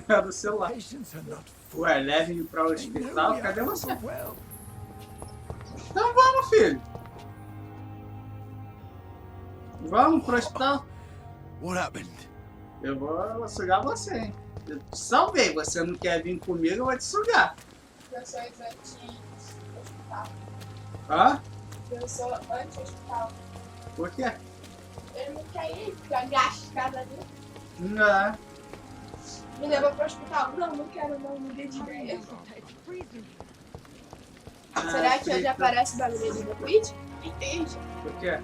É do celular. Patients are not Ué, leve-me para o They know hospital. we Cadê are você? well. Então vamos, filho. Vamos pro hospital. What happened? Eu vou sugar você, hein? Eu te salvei. Você não quer vir comigo, eu vou te sugar. Eu sou anti-hospital. Hã? Eu sou anti-hospital. Por quê? Eu não quero ir, ficar gastada ali. Não. Me leva pro hospital. Não quero não, me dê de ideia. Será que hoje aparece o bagulho da Twitch? Entende? Por quê?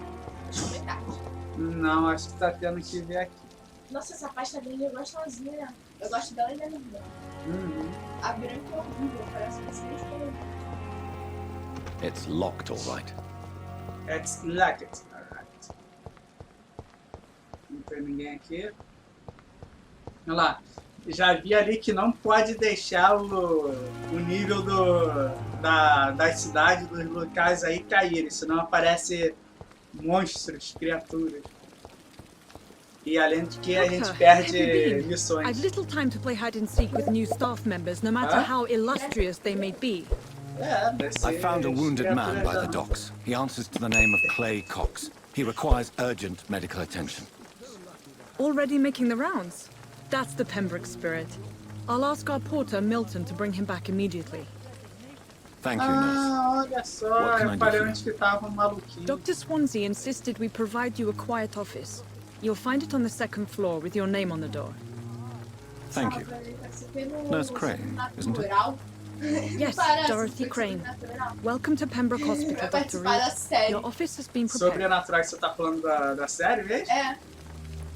Comentários. Não, acho que tá tendo que ver aqui. Nossa, essa pasta dele é gostosinha. Eu gosto dela e da minha. Uhum. A branca é horrível, parece que você tem. It's locked, all right. It's locked. Alright. Não tem ninguém aqui. Olha lá. Já vi ali que não pode deixar o nível das cidades, dos locais aí caírem, senão aparece monstros, criaturas. E além de que a gente perde missões. I've little time to play hide and seek with new staff members, no matter how illustrious they may be. É, deve ser I found a wounded man by the criaturas docks. He answers to the name of Clay Cox. He requires urgent medical attention. Already making the rounds? That's the Pembroke spirit. I'll ask our porter, Milton, to bring him back immediately. Thank you, nurse. Ah, olha só, What can I eu do falei for you? onde que tava um maluquinho. Dr. Swansea insisted we provide you a quiet office. You'll find it on the second floor with your name on the door. Thank you. Nurse Crane, isn't it? Yes, Dorothy Crane. Welcome to Pembroke Hospital, Dr. Reed. Your office has been prepared. Sobrenatural que você tá falando da série mesmo? É,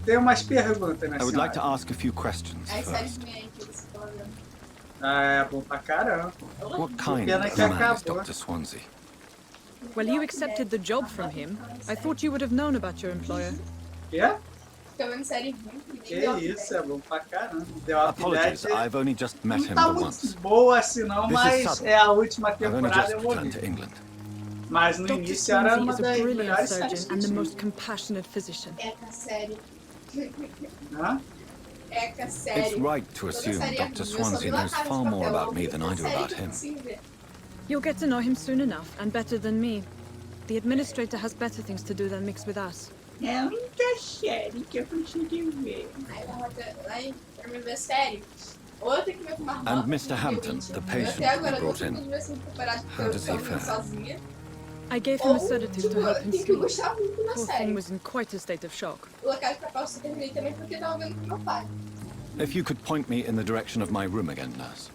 Tem umas perguntas, né, I would like to senhora? ask a few questions as séries first. minhas que você tá falando. Ah, é bom pra caramba. What kind Pena of que man is acabou. Dr. Swansea? Well, you accepted the job from him. I thought you would have known about your employer. Quê? Fica vendo série ruim, que nem Que The isso, Walking é bom pra caramba. The Walking Apologies, Dead I've only just met não him tá the muito once. boa assim não, This is mas sudden. é a última I've only temporada just eu vou returned to ver. England. Mas no Dr. início era Swansea uma is a das brilliant melhores séries surgeon que and the tinha. most compassionate physician. Eca série. Hã? Eca série. It's right to Toda assume série é Dr. ruim. Eu só Swansea vi La knows Casa de far more Papel. about me than I do Série about que eu him. consigo ver. You'll get to know him soon enough, and better than me. The administrator has better things to do than mix with us. É a única série que eu consegui ver. Aí, pra me ver série. Outra que me marmota. And Mr. Hampton, the patient Até agora we eu brought tô in. tentando ver se eu tô preparado porque How eu does tô he vendo fare? sozinha. I gave him a sedative to help him Tem que sleep. gostar muito da Poor thing série. was in quite a state of shock. O La Casa de Papel eu só terminei também porque eu tava vendo com meu pai. If you could point me in the direction of my room again, nurse.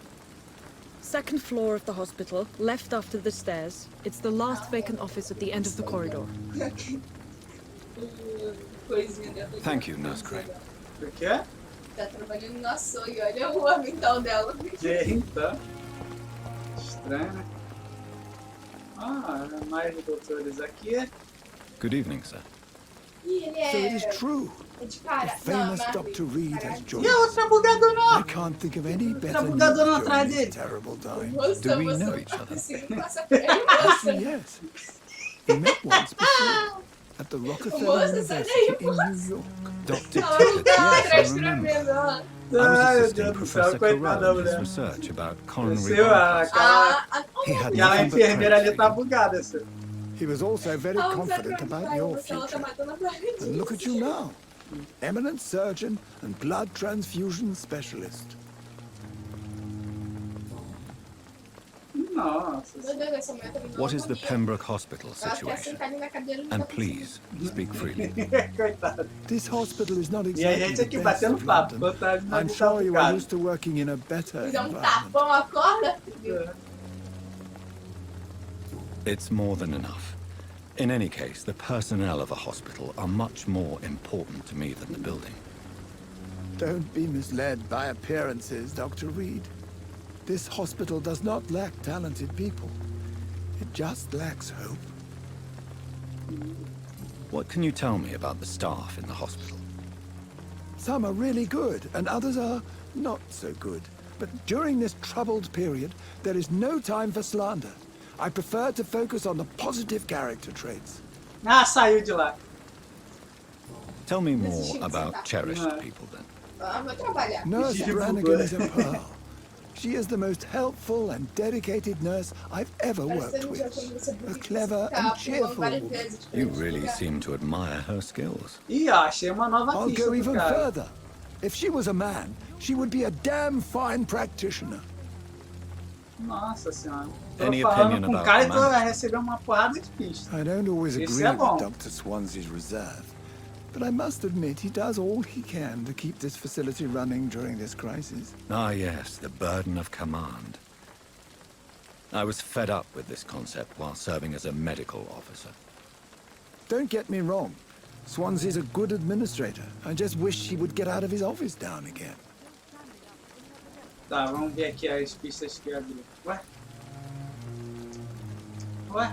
Second floor of the hospital, left after the stairs. It's the last vacant office at the end of the corridor. Coisinha dentro. Thank you, Nurse Crane. O quê? Tá trabalhando no açougue, olha o rua mental dela. Que então? Estranho, né? Ah, mais doutores aqui. Good evening, sir. Ih, ele So it is é... true. É de cara. The famous Não, Dr. Reed has E joined a us. outra bugadora? I can't think of any better Tá news bugadora atrás during dele. these terrible times. Moça, Do we você know não each tá other? conseguindo passar por ele, moça. Yes. We met once before at the Rockefeller Moça, sai daí, University in moça. New York. Dr. Ela Tippett, tá yes, I atrás remember. tremendo, ó. I was Ai, meu assisting Deus do céu, Professor coitada da Carell in his mulher. research about coronary Seu, bypass. aquela... He had E a nothing but enfermeira ali praise tá for you. bugada, assim. He was also very Ah, confident about your você, ela tá future. matando a parede. And look at you now. Eminent surgeon and blood transfusion specialist. Nossa. Meu Deus, essa mulher tá me dando What is the agonia. Pembroke Hospital Ela quer situation? sentar ali na cadeira e não And tá please, speak freely. Coitado. This hospital is not E a exactly gente the aqui best batendo of papo. London. Enquanto a I'm gente tá sure you are bugada. used to working in a better Me dá um environment. tapão, acorda. It's more than enough. In any case, the personnel of a hospital are much more important to me than the building. Don't be misled by appearances, Dr. Reed. This hospital does not lack talented people. It just lacks hope. What can you tell me about the staff in the hospital? Some are really good, and others are not so good. But during this troubled period, there is no time for slander. I prefer to focus on the positive character traits. Ah, saiu de lá. Tell me more about cherished No. people then. Ah, vou trabalhar. Nurse She Brannigan would. is a pearl. She is the most helpful and dedicated nurse I've ever worked with. A clever and cheerful woman. You really seem to admire her skills. Ih, ó, achei uma nova I'll pista go pro even cara. further. If she was a man, she would be a damn fine practitioner. Nossa senhora. Tô Any falando opinion com o about cara e tô Amanda? recebendo uma porrada de pista. I don't always Esse agree é bom. with Dr. Swansea's reserve, but I must admit he does all he can to keep this facility running during this crisis. Ah, yes, the burden of command. I was fed up with this concept while serving as a medical officer. Don't get me wrong. Swansea's a good administrator. I just wish he would get out of his office down again. Tá, vamos ver aqui as pistas que abriu. Ué? Ué?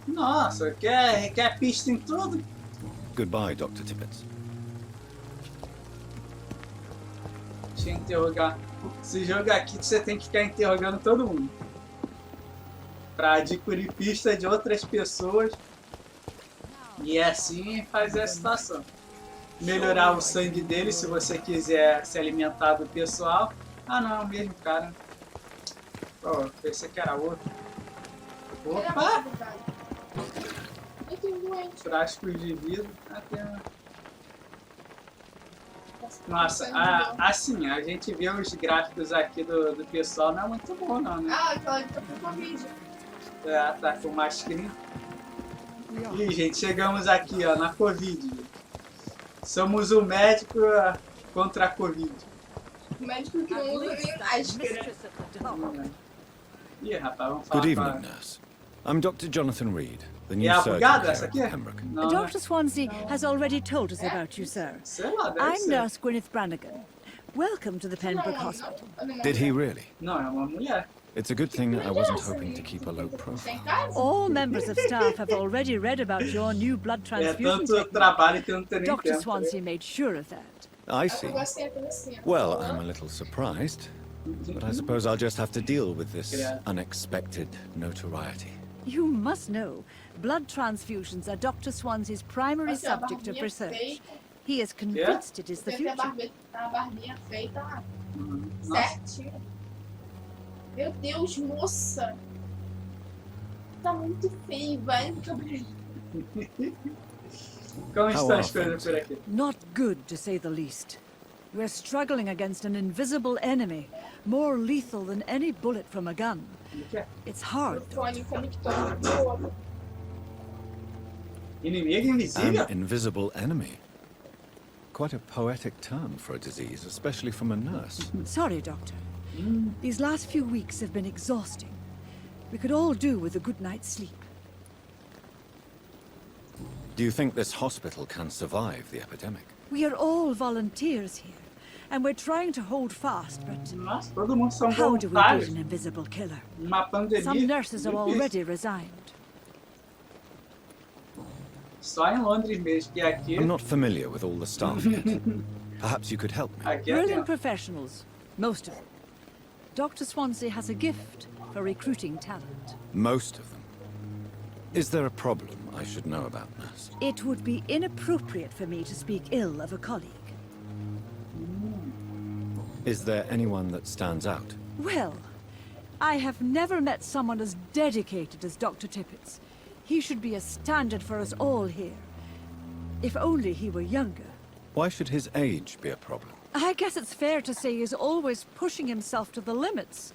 Nossa, quer pista em tudo? Goodbye, Dr. Tippett. Deixa eu interrogar. Esse jogo aqui você tem que ficar interrogando todo mundo. Pra adquirir pista de outras pessoas. E assim fazer a situação. Melhorar o sangue dele se você quiser se alimentar do pessoal. Ah não, é o mesmo cara. Ó, pensei que era outro. Opa! Eu tenho doente. Frascos de vidro. Nossa, assim, a gente vê os gráficos aqui do pessoal, não é muito bom não, né? Ah, aquela que tá com Covid. É, tá com mascarinha. Ih, gente, chegamos aqui, ó, na Covid. Somos o médico contra a Covid. O médico que não usa nem máscara. Ih, rapaz, vamos falar Good com a... evening, nurse. I'm Dr. Jonathan Reed, the E new a surgeon bugada here essa at aqui? Pembroke. Não, né? Dr. Swansea has already told us about you, sir. Sei lá, deve I'm ser. Nurse Gwyneth Brannigan. Welcome to the Pembroke Hospital. Did he really? Não, é uma mulher. It's a good thing I wasn't hoping to keep a low profile. All members of staff have already read about your new blood É transfusion tanto technique. trabalho que eu não tenho nem Dr. tempo. Swansea made sure of that. I see. Eu gostei até assim. Well, I'm a little surprised, but I suppose I'll just have to deal with this Yeah. unexpected notoriety. You must know, blood transfusions are Dr. Swansea's primary Assim, a subject of barbinha research. feita. He is convinced it is the Tem até future. a barbinha feita lá. Nossa, Certinho. Meu Deus, moça. Tá muito feio, vai. como How estão are as coisas things? por aqui? Not good, to say the least. We're struggling against an invisible enemy, more lethal than any bullet from a gun. O que é? It's hard. Fone conector. Inimigo An invisível? invisible enemy. Quite a poetic term for a disease, especially from a nurse. Sorry, Doctor. These last few weeks have been exhausting. We could all do with a good night's sleep. Do you think this hospital can survive the epidemic? We are all volunteers here, and we're trying to hold fast, but Nossa, todo mundo são how do we beat voluntários. an invisible killer? Uma pandemia. Some nurses are difícil. already resigned. Só em Londres mesmo, que aqui... I'm not familiar with all the staff yet. Perhaps you could help me. Aqui é Brilliant tempo. professionals, most of them. Dr. Swansea has a gift for recruiting talent. Most of them. Is there a problem I should know about, nurse? It would be inappropriate for me to speak ill of a colleague. Is there anyone that stands out? Well, I have never met someone as dedicated as Dr. Tippett's. He should be a standard for us all here. If only he were younger. Why should his age be a problem? I guess it's fair to say he's always pushing himself to the limits.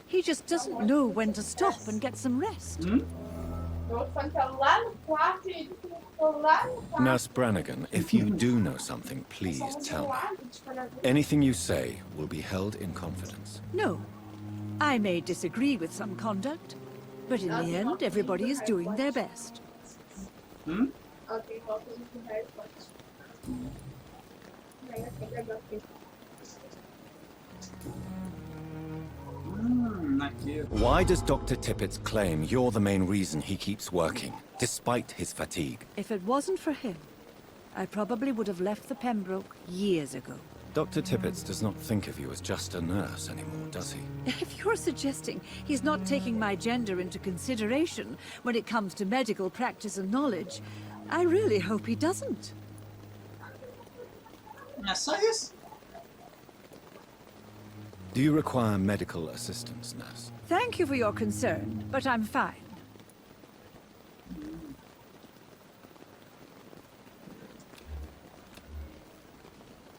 He just doesn't know when to stop and get some rest. O outro fone tá lá no quarto e ele colocou lá no quarto. Nurse Brannigan, if you do know something, please tell me. Anything you say will be held in confidence. No. I may disagree with some conduct, but in the end, everybody is doing their best. Ok, volta no Harry Potter. Aí eu tenho que agora aqui. Aqui. Why does Dr. Tippett claim you're the main reason he keeps working, despite his fatigue? If it wasn't for him, I probably would have left the Pembroke years ago. Dr. Tippets does not think of you as just a nurse anymore, does he? If you're suggesting he's not taking my gender into consideration when it comes to medical practice and knowledge, I really hope he doesn't. É só isso. Do you require medical assistance, nurse? Thank you for your concern, but I'm fine.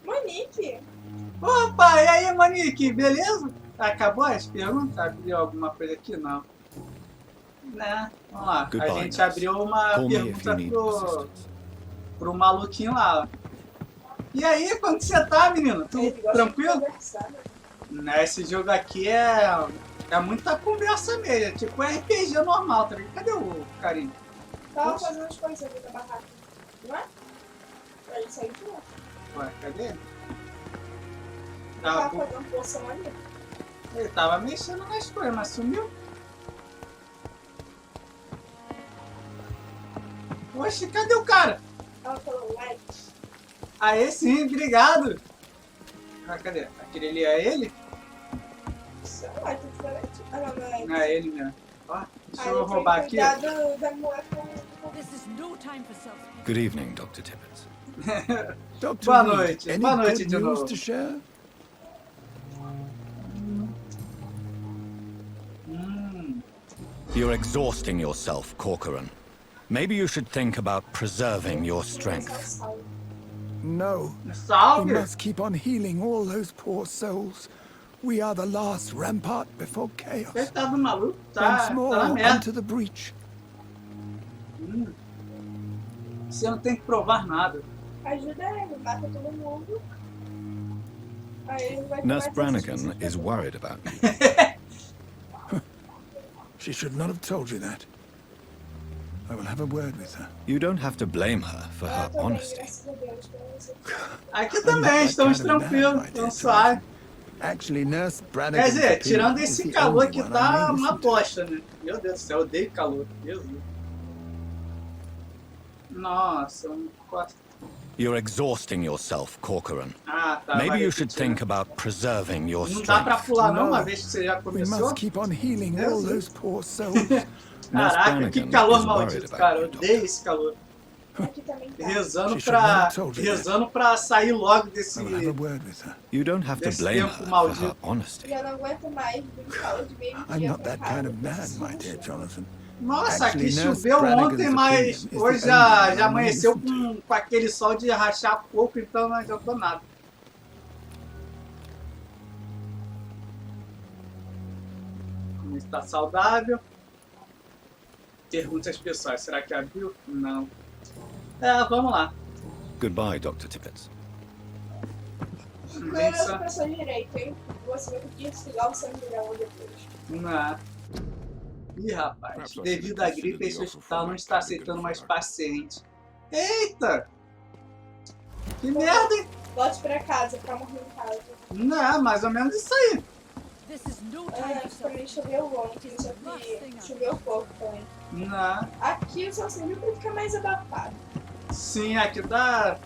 Monique. Opa, e aí, Monique, beleza? Acabou as perguntas? Abriu alguma coisa aqui? Não. Né? Vamos lá. Goodbye, A gente nurse. abriu uma Call me if you need pergunta assistance. pro maluquinho lá. Ó. E aí, como que você tá, menino? Tudo Ele gosta de tranquilo? conversar, né? Esse jogo aqui é muita conversa mesmo, é tipo RPG normal, tá ligado? Cadê o carinho? Tava Nossa. fazendo as coisas ali da barraca, não é? Pra ele sair de lá. Ué, cadê ele? Tava Tava, fazendo poção ali. ele tava mexendo nas coisas, mas sumiu. Oxe, cadê o cara? Ela falou, like. Aê sim, obrigado! Ah, cadê? Aquele ali é ele? Sei lá, tá diferente. Ah, não, Não é ele mesmo. Ó, deixa Aí eu roubar aqui. cuidar da mulher com... This is no time for self-pity. Good evening, Dr. Tippets. Dr. Boa Reed, noite. any Boa noite good de news novo. to share? You're exhausting yourself, Corcoran. Maybe you should think about preserving your strength. No. We Salve! must keep on healing all those poor souls. We are the last rampart before chaos. Coitado do maluco, tá Once more, na merda. onto the breach. Você não tem que provar nada. Ajuda ele, mata todo mundo. Aí ele vai ter Nurse mais Brannigan assistência. is worried about you. She should not have told you that. I will have a word with her. You don't have to blame her for her Ela também, honesty. graças a Deus, pra você. Aqui também, estamos tranquilos, estamos suaves. Actually, Nurse Brannigan's Quer dizer, opinion tirando is esse the calor only que one I tá may uma listen to. bosta, né? Meu Deus do céu, eu odeio calor. Jesus. Nossa, eu não gosto. You're exhausting yourself, Corcoran. Ah, tá. Maybe vai you should repetir. think about preserving your Não dá pra strength. pular não, No. uma vez que você já We começou. must keep on healing all Yes. those poor souls. Nurse Caraca, que Brannigan calor is worried maldito, about cara. Eu you, Doctor. odeio esse calor. Aqui também tá. Rezando She should not pra, have told you that. rezando pra sair logo desse, I will have a word with her. You don't have to Desse blame tempo her for her maldito. honesty. Já não aguento mais brincar de meio I'm dia not pra that casa, kind of man, preciso my dear mexer. Jonathan. Nossa, aqui Actually, Nurse choveu Brannigan's ontem, mas opinion is the hoje only já one I amanheceu listen com aquele sol de rachar pouco, então não adiantou nada. Está saudável. Perguntas pessoais, será que abriu? Não. Vamos lá. Goodbye, Dr. Tippets. Não Gente, é só- essa pessoa direito, hein? Você vai ter que desligar o sangue dela depois. Não. Ih, rapaz, devido à gripe, esse hospital não está aceitando mais pacientes. Eita! Que merda, hein? Volte pra casa, pra morrer em casa. Não, mais ou menos isso aí. This is no time É, for pra mim choveu ontem, só que choveu pouco também. Não. Aqui só serviu pra ficar mais abafado. Sim, aqui tá...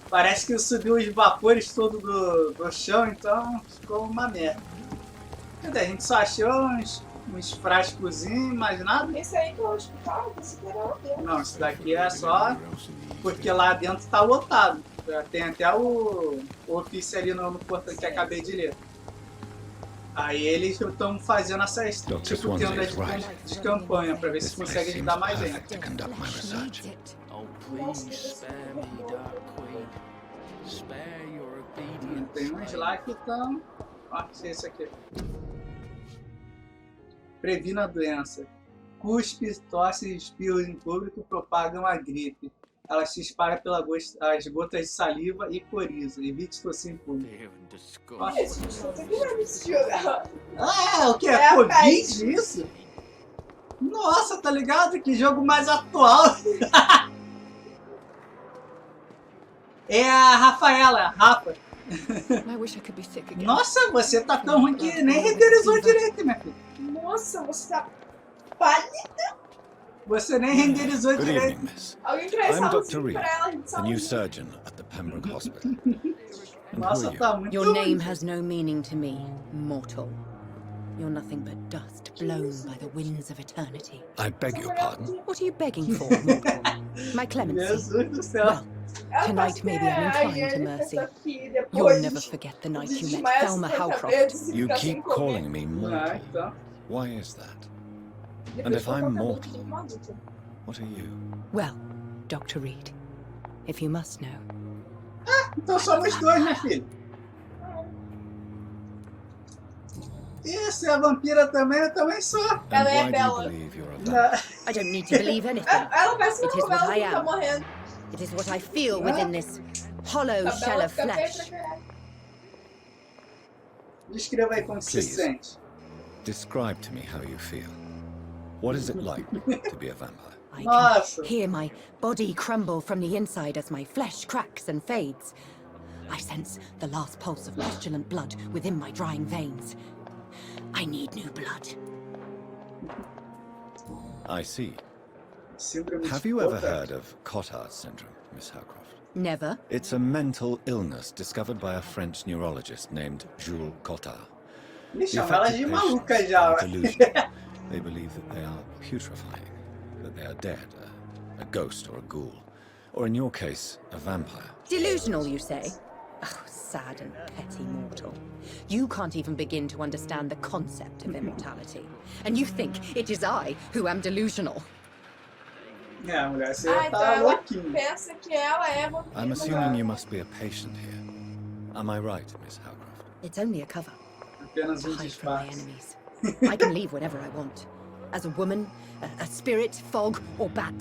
Parece que subiu os vapores todos do chão, então ficou uma merda. Cadê? A gente só achou uns frascozinhos, mais nada. Esse aí que é o hospital, esse que era lá dentro. Não, isso daqui é só porque lá dentro tá lotado. Tem até o ofício ali no portão que acabei de ler. Aí eles estão fazendo essas Dr. tipo Swansea tendas is right. de campanha pra ver se This place consegue seems ajudar mais perfect gente. to conduct my research. Oh, please spare me, Dark Queen. Spare your obedience. Tem uns lá que estão... Ó, esse aqui. Previna a doença. Cuspe, tosse e espirros em público propagam a gripe. Ela se espalha as gotas de saliva e coriza. Evite tossir em público. Fear and disgust. Nossa. Esse hospital que vai nesse jogo. O que? É a Covid peste. isso? Nossa, tá ligado? Que jogo mais atual. É a Rafaela, Rafa. I wish I could be sick again. Nossa, você tá tão ruim que nem renderizou direito, minha filha. Nossa, você tá pálida. Você nem renderizou Good direito. evening, miss. Alguém traz I'm salve Dr. Reed, pra ela, a gente the new salva. surgeon at the Pembroke Hospital. And who Nossa, are you? tá muito Your name ruim. has no meaning to me, mortal. You're nothing but dust blown by the winds of eternity. I beg your pardon. What are you begging for, mortal? My clemency. Jesus do céu. Well, Ela tonight faz maybe I'm que a inclined to Jennifer, mercy. só que You'll depois never forget the night you met desmaia Thelma 50 Howcroft. vezes e You fica sem keep comer. calling me Ah, mortal. então. Why is that? Depois And if coloca I'm a boca mortal? de uma adulta. What are you? Well, Dr. Reed, if you must know, Então somos dois, minha filha. E se é vampira também, eu também sou. And Ela é why do you bela. believe you're a vampire? I don't need to believe anything. Ela vai se It is como what ela I não tá am. morrendo. It is what I feel within this hollow A shell Bela of fica feia pra flesh. caralho. Descreva aí como se Please. sente. Describe to me how you feel. What is it like to be a vampire? I Nossa. can hear my body crumble from the inside as my flesh cracks and fades. I sense the last pulse of pestilent blood within my drying veins. I need new blood. I see. Síndrome Have de you ever Toca. heard of Cotard syndrome, Miss Howcroft? Never. It's a mental illness discovered by a French neurologist named Jules Cotard. Me The chama ela de affected maluca patients já. are ué. delusional. They believe that they are putrefying, that they are dead, a ghost or a ghoul, or in your case, a vampire. Delusional, you say? Oh, sad and petty mortal. You can't even begin to understand the concept of immortality. And you think it is I who am delusional. É, mulher, você Ah, então tá ela louquinho. pensa que ela é vampira. I'm assuming you must be a patient here. Am I right, Miss Howcroft? It's only a cover. Apenas To um hide from my disfarce. enemies. I can leave whenever I want. As a woman, a spirit, fog, or bat.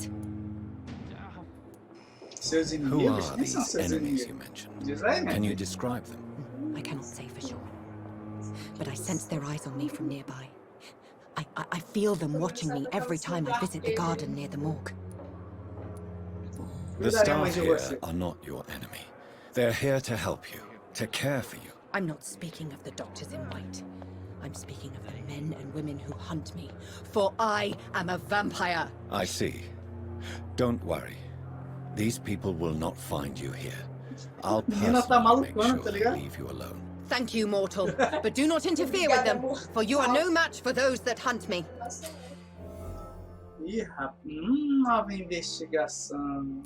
Seus Who inimigos? are Quem são these seus enemies you inimigos? mentioned? Diz aí, Can you né? describe them? I cannot say for sure. But I sense their eyes on me from nearby. I feel them watching me every time I visit the garden near the morgue. The Cuidaremos staff de here você. are not your enemy. They're here to help you, to care for you. I'm not speaking of the doctors in white. I'm speaking of the men and women who hunt me. For I am a vampire. I see. Don't worry. These people will not find you here. I'll Menina tá personally make malucona, sure tá they ligado? leave you alone. Thank you, mortal. But do not interfere with them, for you are no match for those that hunt me. Ih, rapaz. Nova investigação.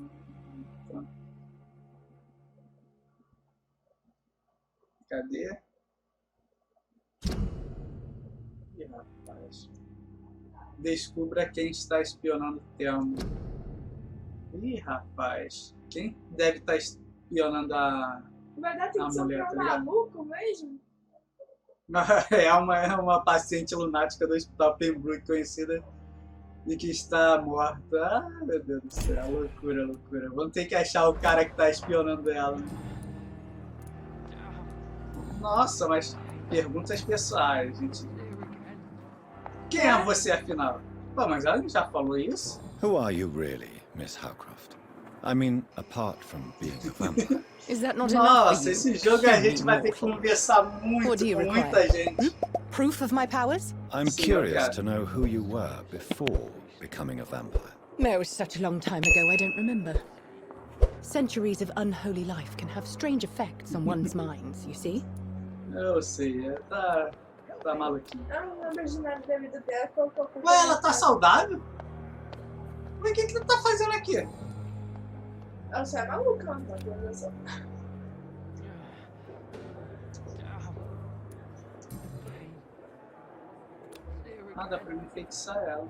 Cadê? Ih, rapaz. Descubra quem está espionando Thelma. Ih, rapaz. Quem deve estar espionando a... Vai dar atenção mulher, pra tá ligado? maluco mesmo? É uma paciente lunática do Hospital Pembroke, conhecida de que está morta. Ah, meu Deus do céu, loucura, loucura. Vamos ter que achar o cara que está espionando ela. Nossa, mas perguntas pessoais, gente. Quem é você, afinal? Pô, mas ela já falou isso? Who are you really, Miss Howcroft? I mean, apart from being a vampire. Is that not enough for Nossa, you? esse jogo a gente vai ter que Mortal? conversar What muito do you com muita require? gente. Proof of my powers? I'm Sim, curious obrigado. to know who you were before becoming a vampire. No, it was such a long time ago, I don't remember. Centuries of unholy life can have strange effects on one's minds, you see? Eu sei, tá maluquinho. Eu não lembro de nada da vida dela. Colocou Ué, ela tá saudável? Mas o que ela tá fazendo aqui? Ela só é maluca, ela não tá fazendo isso. Ah, dá pra me enfeitiçar ela.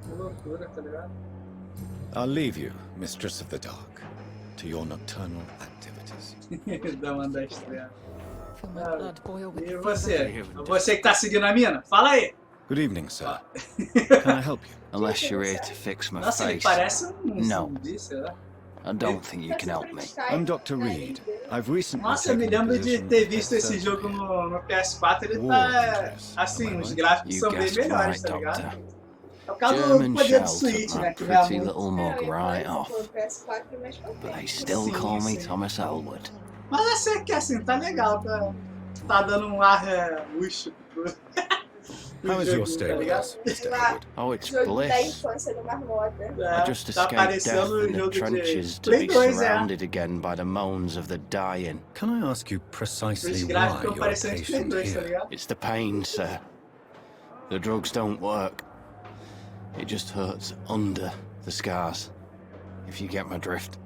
Que loucura, tá ligado? I'll leave you, Mistress of the Dark, to your nocturnal activities. Dama da estrela. Feel my blood boil with E fever. você? Você que tá seguindo a mina? Fala aí! Good evening, sir. Can I help you? Unless you're here to fix my Nossa, ele face, parece um Não. zumbi, será? I don't think you can help me. I'm Dr. Reed. I've recently Nossa, eu me taken the lembro de position ter of visto esse surgeon jogo here. no PS4, ele War tá... Victors. Assim, Am I os right? gráficos You são bem guessed melhores, right, tá ligado? Doctor. É por causa do German poder do shout Switch, at né? my Que não é pretty muito... little mug right off, but they still call me Thomas Elwood. Mas eu sei que assim, tá legal, tá dando um ar luxo. How is your stay with us, Mr. Elwood? Oh, it's Jogo da bliss. infância do Marmota. I just tá escaped death aparecendo in no the jogo trenches de to be Play 2, surrounded again by the moans of the dying. Can I ask you Os precisely why gráficos you're a aparecendo de Play patient 2, tá here? ligado? It's the pain, sir. The drugs don't work. It just hurts under the scars, if you get my drift.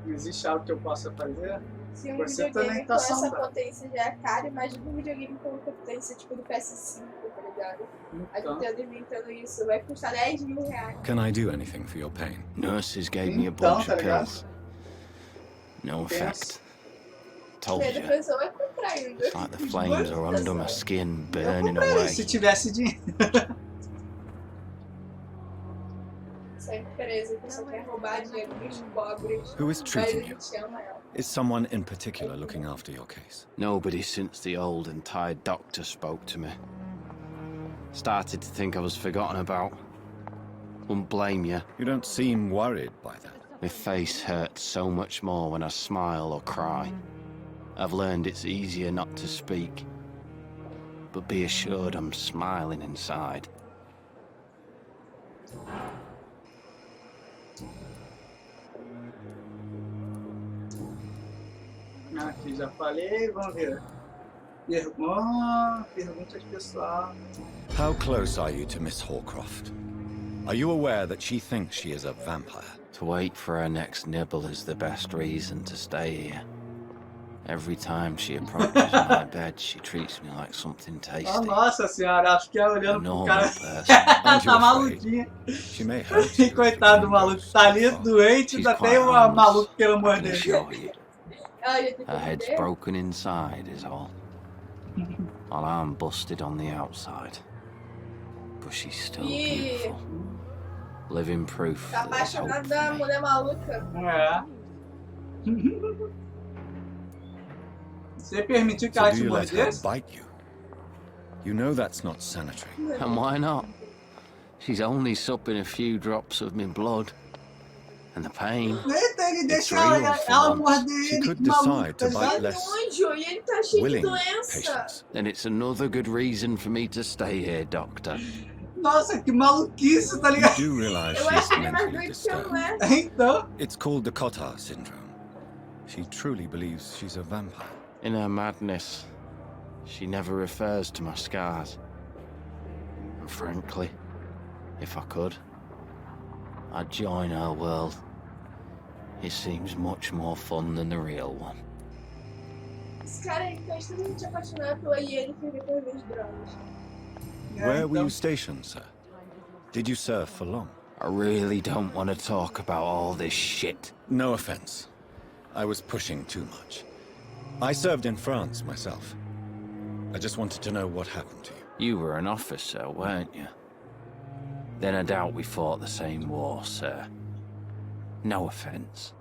Existe algo que eu possa fazer? Se um Você videogame também com tá essa saudável. potência já é caro, imagina um videogame com potência tipo do PS5, tá ligado? A Então, Nintendo inventando isso vai custar 10 mil reais. Can I do anything for your pain? Nurses gave me a Então, bunch tá of ligado? pills. No Tem effect. Told Pedro you. pensou, vai comprar ainda. It's like the flames are under my skin, eu burning compraria away. se tivesse dinheiro. Essa empresa que só quer roubar dinheiro dos pobres. Who is Mas treating a you? gente ama ela. Is someone in particular looking after your case? Nobody since the old and tired doctor spoke to me. Started to think I was forgotten about. Wouldn't blame you. You don't seem worried by that. My face hurts so much more when I smile or cry. I've learned it's easier not to speak. But be assured I'm smiling inside. Aqui já falei, vamos ver. Perguntas pessoal. How close are you to Miss Horcroft? Are you aware that she thinks she is a vampire? To wait for her next nibble is the best reason to stay here. Every time she approaches my bed, she treats me like something tasty. Oh, nossa senhora, acho que é olhando pro Normal cara. person. Aren't you Tá afraid? maluquinha. She may hurt you. if Coitado do you maluco, go tá ali too far. doente, She's ainda quite tem uma harmless, maluco querendo I can morder. assure you. Ela já tem que Her head's morder. broken inside is all. While I'm busted on the outside. But she's still Ih, beautiful. Living proof tá that there's hope apaixonado da for me. mulher maluca. É. Você permitiu que So ela do te you let her mordesse? bite you? You know that's not sanitary. And why not? She's only supping a few drops of me blood. And the pain. Eita, ele deixa real ela for morder She ele, could que maluco, decide tá to bite ligado? less Nojo, e ele tá cheio de willing doença. patients. Then it's another good reason for me to stay here, Doctor. Nossa, que maluquice, tá You ligado? do realize Eu acho she's que ele é mais mentally doido que eu, não disturbed. é? Então, It's called the Cotard syndrome. She truly believes she's a vampire. In her madness, she never refers to my scars. And frankly, if I could, I'd join her world. It seems much more fun than the real one. Esse cara aí que tá extremamente apaixonado pela Iene que veio por ver as drogas. Where were então. you stationed, sir? Did you serve for long? I really don't want to talk about all this shit. No offense. I was pushing too much. I served in France myself. I just wanted to know what happened to you. You were an officer, weren't you? Then I doubt we fought the same war, sir. No offense.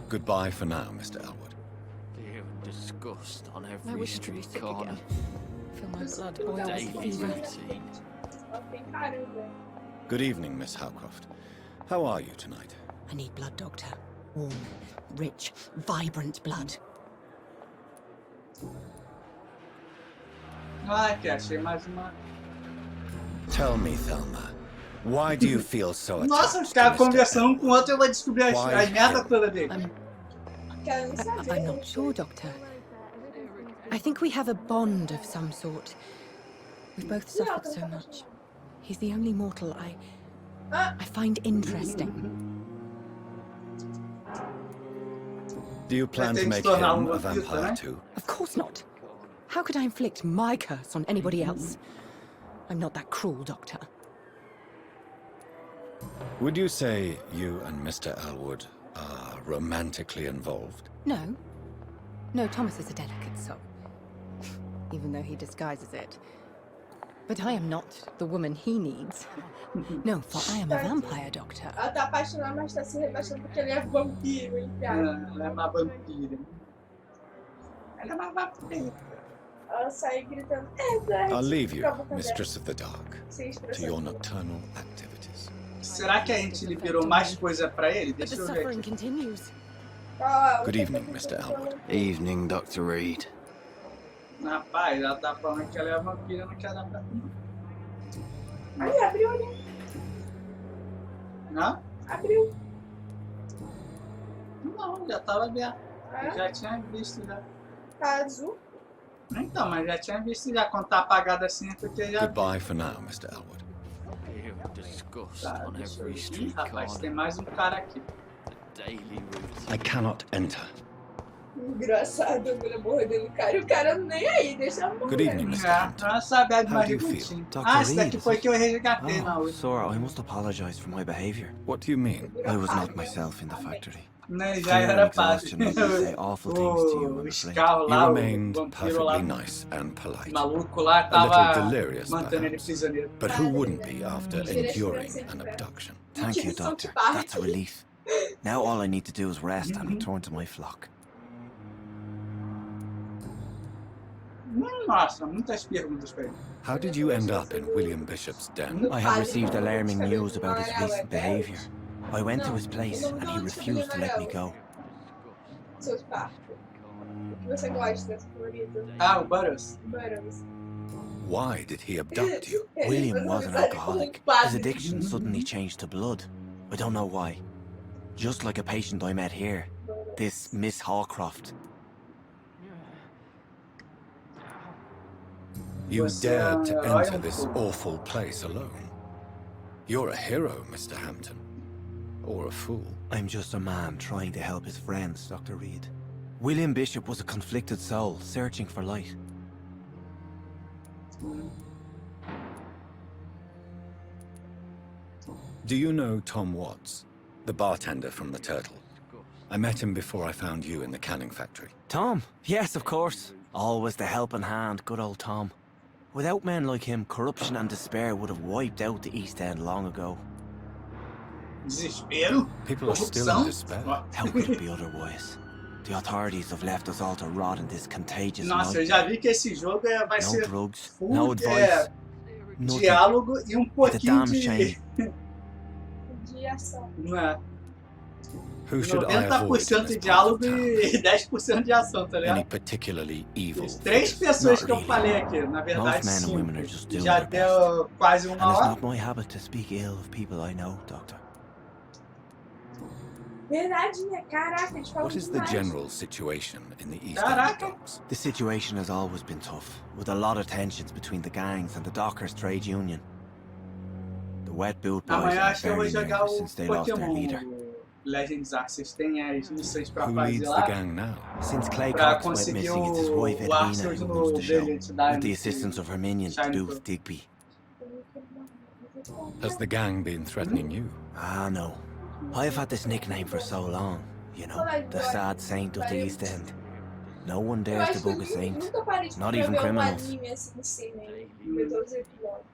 Goodbye for now, Mr. Elwood. Fear and disgust on I every wish to be street sick corner. again. Feel my blood boil Daily with fever. routine. Ela tem caramba. Good evening, Miss Howcroft. How are you tonight? I need blood, Doctor. Warm, rich, vibrant blood. Ah, que achei mais uma. Tell me, Thelma, why do you feel so Nossa, attached os to caras Mr. conversando um Elwood? com o outro, eu vou descobrir as Why merda him? toda dele. Quero nem saber. I'm not sure, Doctor. I think we have a bond of some sort. We've both suffered so much. He's the only mortal I find interesting. Do you plan to Tem que make se tornar him a vampiro, vampire né? too? Of course not. How could I inflict my curse on anybody else? I'm not that cruel, Doctor. Would you say you and Mr. Elwood are romantically involved? No. No, Thomas is a delicate soul. Even though he disguises it. But I am not the woman he needs. No, for I am a vampire, Doctor. Ela tá apaixonada, mas tá se rebaixando porque ele é vampiro, entre aspas. Ela é uma vampira. Ela é uma vampira. Ela sai gritando, Edward! I'll leave you, com a boca Mistress of the Dark, dela, sem to expressão your nenhuma. nocturnal activities. Será que a gente liberou mais coisa pra ele? But Deixa the eu ver suffering aqui. continues. Good evening, Mr. Elwood. Evening, Dr. Reed. Rapaz, ela tá falando que ela é vampira, não quer dar pra mim. Aí abriu ali. Não? Abriu. Não, já tava aberto. Ah, Já tinha visto já. tá azul. Então, mas já tinha visto já. Quando tá apagado assim, é porque já... Goodbye for now, Mr. Elwood. Here, disgust Tá, on deixa eu every ir. Ih, street rapaz, tem corner. mais um cara aqui. The daily routine. I cannot enter. Engraçado, a mulher mordendo o cara e o cara nem aí, deixa a Good evening, Mr. É, Hampton. ela sabe How mais do you direitinho. feel? Ah, Dr. esse daqui Reed, foi is que eu resgatei na Oh, última. Sora, I must apologize for my behavior. What do you mean? I was not myself in the factory. Né, já Fear and era fácil. exhaustion made me say awful things to you, I'm Os afraid. carros You lá, o remained vampiro lá, perfectly nice and polite. o maluco lá, A tava little delirious, mantendo ele perhaps. prisioneiro. But who wouldn't be after enduring an abduction? Thank you, Doctor. That's a relief. Now all I need to do is rest and return to my flock. Nossa, muitas perguntas pra ele. How did you end up in William Bishop's den? I have received alarming news about his recent behavior. I went to his place and he refused to let me go. Seus partos. O que você gosta, favorito? Ah, o Butters. Butters. Why did he abduct you? William was an alcoholic. His addiction suddenly changed to blood. I don't know why. Just like a patient I met here. This Miss Hallcroft. You Você dared to é um enter this awful place alone. You're a hero, Mr. Hampton. Or a fool. I'm just a man trying to help his friends, Dr. Reed. William Bishop was a conflicted soul, searching for light. Do you know Tom Watts, the bartender from the Turtle? I met him before I found you in the canning factory. Tom? Yes, of course. Always the helping hand, good old Tom. Without men like him, corruption and despair would have wiped out the East End long ago. Desespero? People are still in despair. How could it be otherwise? The authorities have left us all to rot in this contagious Nossa, eu night. já vi que esse jogo vai No ser drugs, full, no advice, nothing. diálogo e um It's a pouquinho damn de... shame. De ação. Não é? Who should I avoid in 90% this de part diálogo of town? e 10% de ação, tá Any ligado? particularly evil As 3 figures? pessoas Not que eu really. falei aqui, na verdade Most men and 5. women are just doing Já their deu quase And uma it's hora. not my habit to speak ill of people I know, Doctor. Verdade, né? Caraca, eles falam What is the demais. general situation in the East End Caraca. docks? The situation has always been tough, with a lot of tensions between the gangs and the Dockers Trade Union. The wet boot boys Amanhã are acho que eu vou very jogar nervous o since they lost their Pokémon, leader. o Legends Arceus. Vocês têm as missões pra Who fazer leads the lá, gang now? Since Clay pra Cox went conseguir missing, it's his wife o Edwina Arceus who no runs the show, Brilliant with Diamond. the assistance of her minion, Shining Booth Digby. Has the gang been threatening you? Ah, no. I've had this nickname for so long, you know, the sad saint of the East End. No one Eu dares acho to que eu bug a saint. nunca parei de Not ver even um criminals. anime assim no cinema. Ver todos os episódios.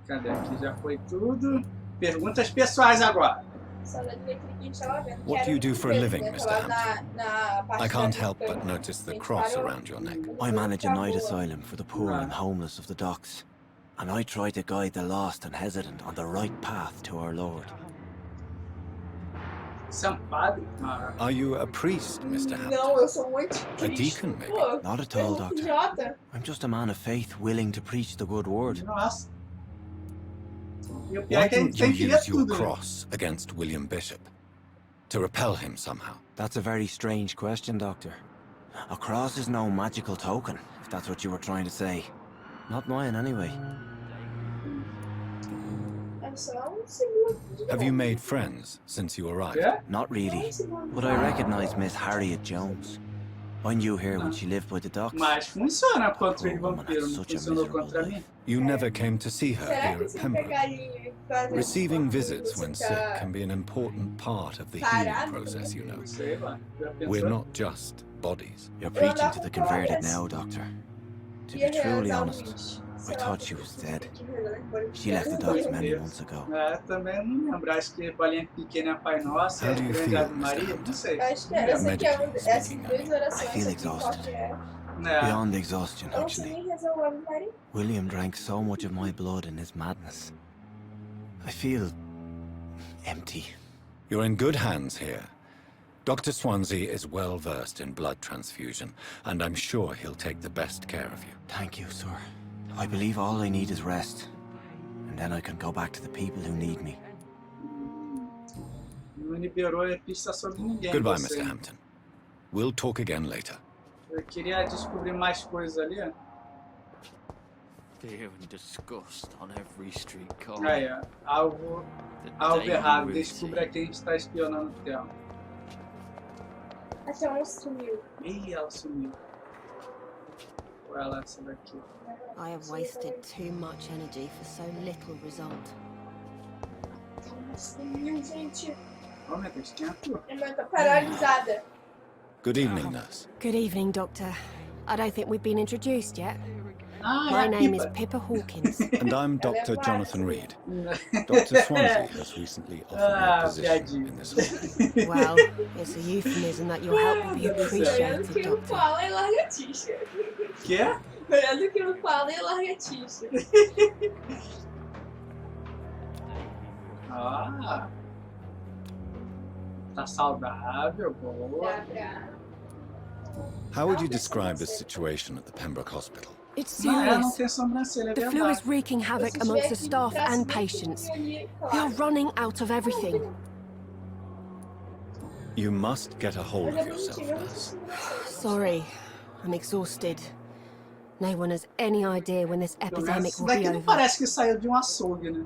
Cadê? Aqui já foi tudo. Perguntas pessoais agora. Só da direita que a gente tava vendo. What do you do for a living, Mr. Tava na parte I can't da help luta. but notice the A gente cross parou. around your neck. I manage a night asylum for the poor and homeless of the docks, and I try to guide the lost and hesitant on the right path to our Lord. Você é um padre? Ah, Are you a priest, Mr. Hampton? Não, eu sou um anticristo. A deacon, maybe? Pô, Not at all, é muito Doctor. idiota. I'm just a man of faith willing to preach the good word. nossa. E o pior Why é que a gente didn't you tem que ler use your tudo, né? cross against William Bishop? To repel him somehow? That's a very strange question, Doctor. A cross is no magical token, if that's what you were trying to say. Not mine, anyway. É só um segundo de Have you novo. made friends since you arrived? É? Not really, but I recognize Miss Harriet Jones. I knew her when she lived by the docks. Mas funciona contra o Poor woman vampiro, had não such a funcionou miserable contra mim. life. You never came to see her Será here que at se Pembroke. pegar e fazer Receiving um visits when você sick tá can be an important part of the healing parado? process, you know. Sei lá. Já pensou? We're not just bodies. You're preaching to the converted now, Doctor. To be truly honest, I thought she was dead. She left the docks many months ago. É, também não lembro. Acho que Bolinha Pequena é Pai Nosso, How é do you Grande feel, Ave Maria, Mr. não Hampton? sei. Acho que é. Eu sei que é Medically essas speaking, duas orações. I feel eu sei qual exhausted. que é. É. Beyond exhaustion, Eu não sei actually. nem rezar o Ave Maria. William drank so much of my blood in his madness. I feel empty, You're in good hands here. Dr. Swansea is well versed in blood transfusion, and I'm sure he'll take the best care of you. Thank you, sir. I believe all I need is rest. And then I can go back to the people who need me. Não liberou a pista sobre ninguém. Goodbye, você. Mr. Hampton. We'll talk again later. Eu queria descobrir mais coisas ali. Fear and disgust on every street corner. Aí, ó. Alvo errado. Descubra quem está espionando o Theo. Até ela sumiu. Ih, ela sumiu. Ou ela, essa daqui. I have wasted too much energy for so little result. Ela sumiu, gente. Oh, meu Deus, quem é tu? Ela tá paralisada. Good evening, nurse. Good evening, Doctor. I don't think we've been introduced yet. Ah, My é a name is Pipa. Pippa Hawkins. And I'm Dr. Jonathan Reed. Dr. Swansea has recently offered me a position in this hospital. Well, it's a euphemism that your help will be Olhando appreciated, que não Doctor. fala e larga a tixa. Quê? Olhando que não fala e larga a tixa. Ah. Tá saudável, boa. Dá pra... How would you describe the situation at the Pembroke Hospital? It's Não, ela não serious. tem sobrancelha, é The flu is verdade. wreaking havoc amongst the staff and patients. We are running out of everything. You must get a hold of yourself, nurse. Sorry, I'm exhausted. No one has any idea when this epidemic Isso will be daqui não over. parece que saiu de um açougue, né?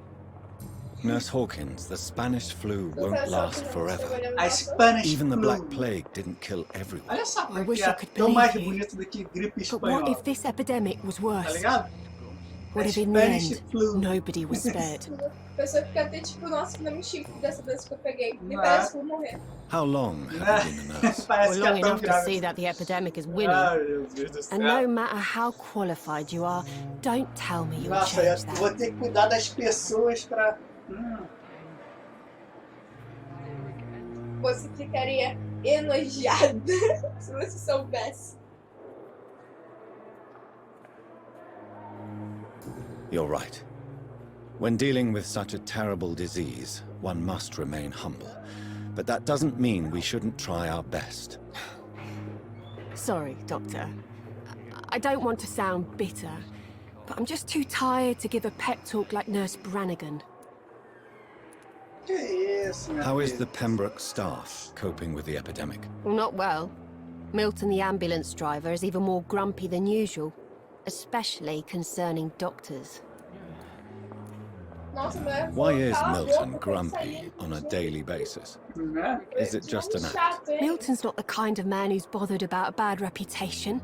Nurse Hawkins, the Spanish flu won't last forever. A Spanish Even the flu. Black Plague didn't kill everyone. Olha só, I wish porque I é could tão mais believe you. bonito do que gripe But what espanhola. if this epidemic was Tá worse? ligado? What A if in the Spanish end, flu. nobody was spared? A pessoa fica até tipo, nossa, que não me chifre dessa doença que eu peguei. Nem Não. parece que eu vou morrer. How long have you been a nurse? Parece Well, que long é tão enough to grave. see that the epidemic is winning. Ai, meu Deus do céu. And no matter how qualified you are, don't tell me you'll Nossa, eu change vou that. ter que cuidar das pessoas pra... Você ficaria enojada se você soubesse. You're right. When dealing with such a terrible disease, one must remain humble. But that doesn't mean we shouldn't try our best. Sorry, Doctor. I don't want to sound bitter, but I'm just too tired to give a pep talk like Nurse Brannigan. Que isso, meu How is filho? the Pembroke staff coping with the epidemic? Well, not well. Milton, the ambulance driver, is even more grumpy than usual, especially concerning doctors. Nossa, mas Why is cala a Milton boca, grumpy sair. on a daily basis? Né? Is it just an act? Chato, hein? Milton's not the kind of man who's bothered about a bad reputation,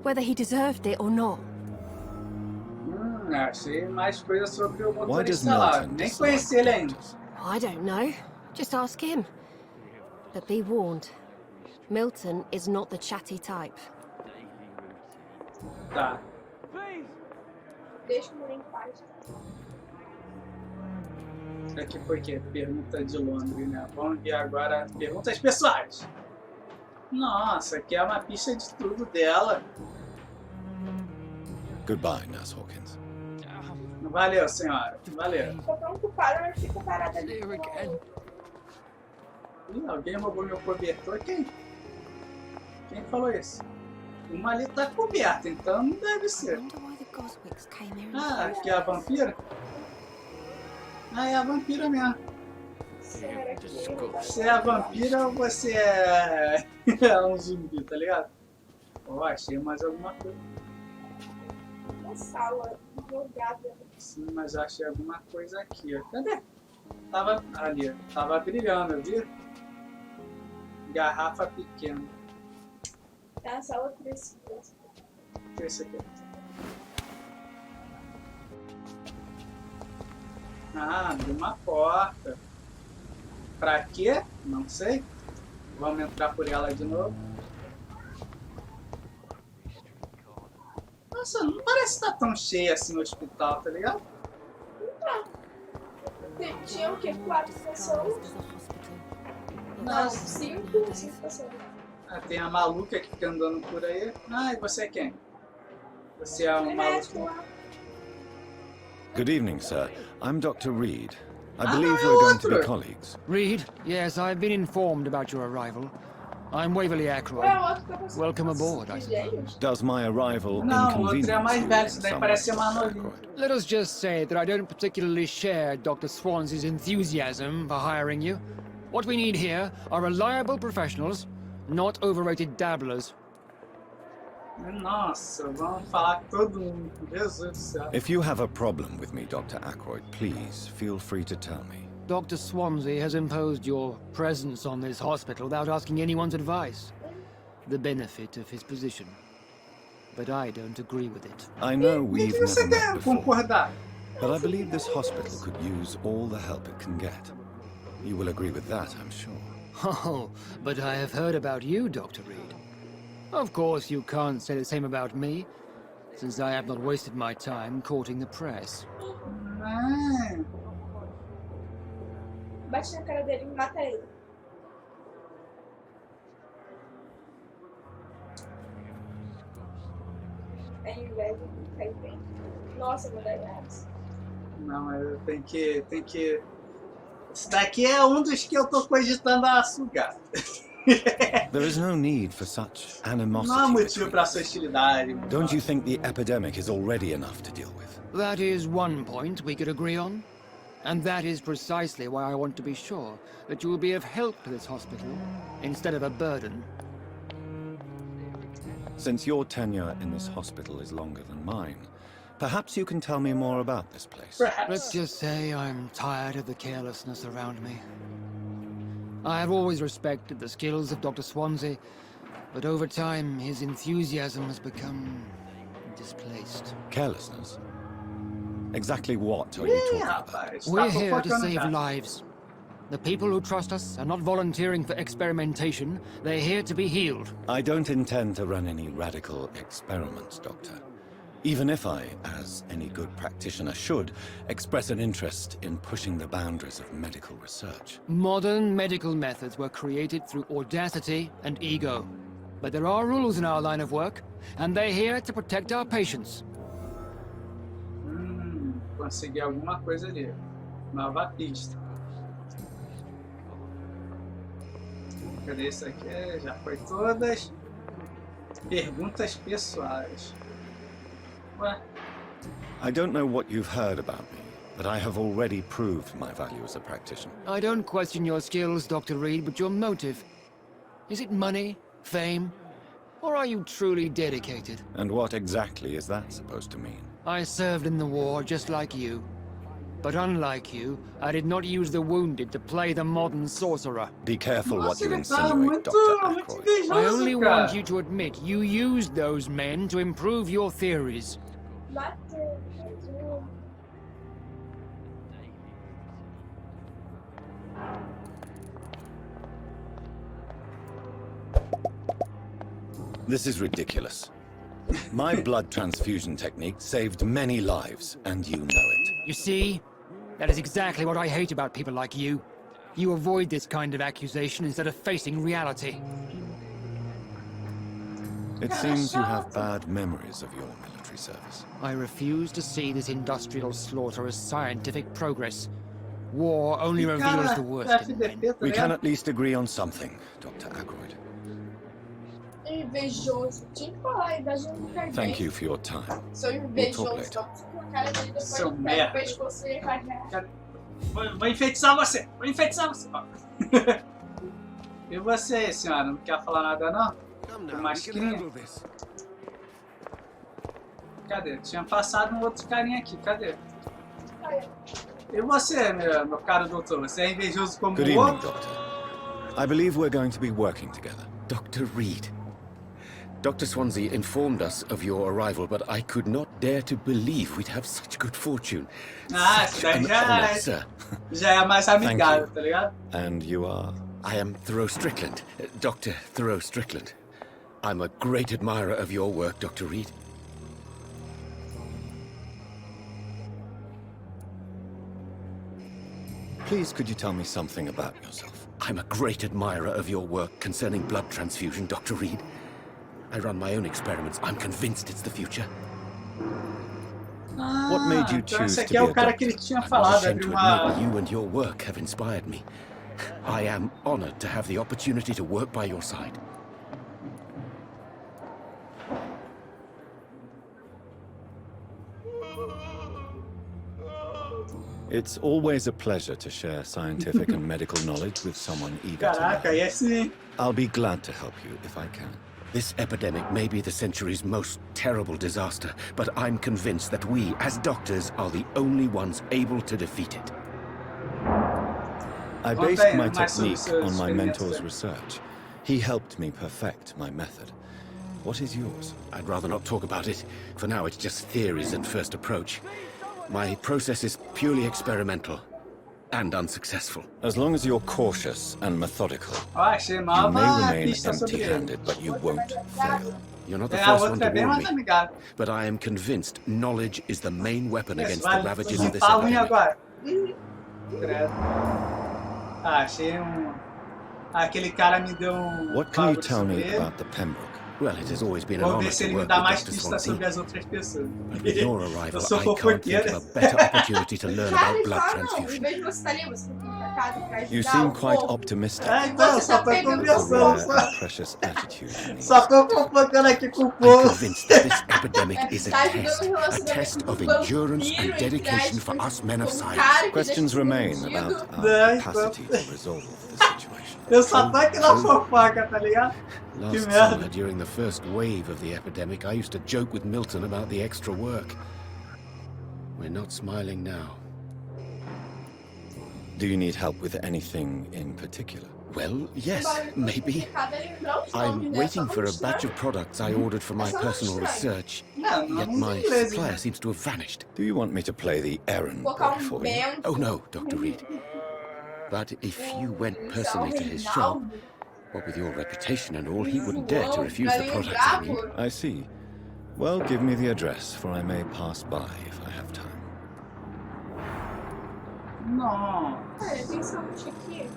whether he deserved it or not. Achei mais coisas sobre o Why does motorista lá. Milton Nem dislike conheci ele ainda. doctors? I don't know. Just ask him. But be warned, Milton is not the chatty type. Tá. Deixa o mulher em paz. Isso aqui foi o quê? Pergunta de Londres, né? Vamos ver agora perguntas pessoais. Nossa, aqui é uma pista de tudo dela. Goodbye, Nurse Hawkins. Valeu, senhora. Valeu. Tô tão ocupada, mas fica parada ali. Ih, alguém roubou meu cobertor? Quem? Quem falou isso? Uma ali tá coberta, então não deve I ser. wonder why the Goswicks came here in the Ah, first aqui é a vampira? Ah, é a vampira mesmo. Será que Você é a vampira ou você é, é um zumbi, tá ligado? Ó, achei mais alguma coisa. uma sala jogada? Sim, mas eu achei alguma coisa aqui, ó. Cadê? Tava ali, tava brilhando, viu? Garrafa pequena. É a sala preciosa. O que é isso aqui? Ah, abriu uma porta. Pra quê? Não sei. Vamos entrar por ela de novo. Nossa, não parece estar tão cheio assim o hospital, tá ligado? Tinha o quê? 4 pessoas? Não, 5 pessoas. Ah, tem a maluca que fica andando por aí. Ah, e você é quem? Você é um Médico maluco. lá. Good evening, sir. I'm Dr. Reed. I believe we're going to be colleagues. Reed, yes, I've been informed about your arrival. I'm Waverly Ackroyd. Welcome aboard, I suppose. Does my arrival Não, o outro é mais velho, isso daí someone, parece ser mais Mr. novinho. Ackroyd? Let us just say that I don't particularly share Dr. Swansea's enthusiasm for hiring you. What we need here are reliable professionals, not overrated dabblers. Nossa, vamos falar com todo mundo. Jesus do céu. If you have a problem with me, Dr. Ackroyd, please feel free to tell me. Dr. Swansea has imposed your presence on this hospital without asking anyone's advice. The benefit of his position. But I don't agree with it. I know Por we've que você never quer met before, concordar? but I believe this hospital could use all the help it can get. You will agree with that, I'm sure. Oh, but I have heard about you, Dr. Reed. Of course, you can't say the same about me, since I have not wasted my time courting the press. Ah, Bate na cara dele e mata ele. É inveja, faz bem. Nossa, vou dar graça. não, eu tenho que... Esse daqui é um dos que eu tô cogitando a sugar. There is no need for such animosity. Não há motivo between pra us. sua hostilidade. Don't you think the epidemic is already enough to deal with? That is one point we could agree on. And that is precisely why I want to be sure that you will be of help to this hospital, instead of a burden. Since your tenure in this hospital is longer than mine, perhaps you can tell me more about this place. Perhaps. Let's just say I'm tired of the carelessness around me. I have always respected the skills of Dr. Swansea, but over time his enthusiasm has become displaced. Carelessness? Exactly what are you talking about? Rapaz, We're tá here to fofocando, save cara. lives. The people who trust us are not volunteering for experimentation. They're here to be healed. I don't intend to run any radical experiments, Doctor. Even if I, as any good practitioner should, express an interest in pushing the boundaries of medical research. Modern medical methods were created through audacity and ego. But there are rules in our line of work, and they're here to protect our patients. Consegui alguma coisa ali. Nova pista. Cadê isso aqui? Já foi todas. Perguntas pessoais. Ué? I don't know what you've heard about me, but I have already proved my value as a practitioner. I don't question your skills, Dr. Reed, but your motive. Is it money, fame, or are you truly dedicated? And what exactly is that supposed to mean? I served in the war just like you. But unlike you, I did not use the wounded to play the modern sorcerer. Be careful what Nossa, you ele tá insinuate, muito Dr. Ackroyd. I only invejoso, want cara. you to admit you used those men to improve your theories. Bateu. This is ridiculous. My blood transfusion technique saved many lives, and you know it. You see? That is exactly what I hate about people like you. You avoid this kind of accusation instead of facing reality. It seems you have bad memories of your military service. I refuse to see this industrial slaughter as scientific progress. War only reveals the worst in men. FDP, tá We can ligado? at least agree on something, Dr. Ackroyd. Invejoso. Tinha que falar, inveja não cai bem. Thank you for your time. Sou invejoso. Só com a cara dele depois Seu de pega o merda. pescoço e vai. Vou enfeitiçar você! Vou enfeitiçar você! Ó. E você, senhora? Não quer falar nada, não? Com mascarinha? Cadê? Tinha passado um outro carinha aqui, cadê? E você, meu caro doutor? Você é invejoso como Good o evening, outro? Doctor. I believe we're going to be working together. Dr. Reed. Dr. Swansea informed us of your arrival, but I could not dare to believe we'd have such good fortune. Ah, Such isso daí an já honor, é, sir. já é mais amigável, you. tá ligado? And you are? I am Thoreau Strickland, Dr. Thoreau Strickland. I'm a great admirer of your work, Dr. Reed. Please, could you tell me something about yourself? I'm a great admirer of your work concerning blood transfusion, Dr. Reed. I run my own experiments. I'm convinced it's the future. What made you então choose esse to aqui be é a o cara doctor? que ele tinha I'm falado, ashamed abriu to admit uma... that you and your work have inspired me. I am honored to have the opportunity to work by your side. It's always a pleasure to share scientific and medical knowledge with someone eager to Caraca, learn. e esse... I'll be glad to help you if I can. This epidemic may be the century's most terrible disaster, but I'm convinced that we, as doctors, are the only ones able to defeat it. I based my technique on my mentor's research. He helped me perfect my method. What is yours? I'd rather not talk about it. For now, it's just theories at first approach. My process is purely experimental and unsuccessful. As long as you're cautious and methodical, achei you uma may remain pista sobre ele. empty-handed, but you won't fail. You're not the A first one outra to é bem warn mais me, amigável. but I am convinced knowledge is the main weapon Esse against the vai ravages of this limpar a unha epidemic. agora. Credo. Achei aquele cara me deu What can you bagulho tell sobre me ele. about the Pembroke? Well, it has always been an Vou honor ver se to ele me work dá with mais Dr. pistas Swansea. sobre as outras pessoas. But with your arrival, Eu sou I can't fofoqueira. think of a better opportunity to learn Cara, about ele blood fala, não, em transfusion. vez de você tá ali, você tem que ir pra casa pra ajudar You seem o quite povo. optimistic. Então, Você só tá tô pegando conversando. Rare and precious attitude you need. Só tô fofocando aqui com o I'm povo. convinced that this epidemic is a Tá ajudando test, o a relacionamento test do of vampiro, endurance and entre dedication aspas, for us men of como science. cara que Questions deixa remain escondido. about our Não, capacity to resolve the situation. Eu só tô aqui na fofoca, tá ligado? Que Last merda. summer, during the first wave of the epidemic, I used to joke with Milton about the extra work. We're not smiling now. Do you need help with anything in particular? Well, yes, maybe. I'm waiting for a batch of products I ordered for my personal research, yet my supplier seems to have vanished. Do you want me to play the errand boy Colocar for you? vento. Oh no, Dr. Reed. But if you went personally to his shop, what with your reputation and all, he wouldn't dare to refuse the products I need. I see. Well, give me the address, for I may pass by if I have time. Não. Cara, tem saúde aqui.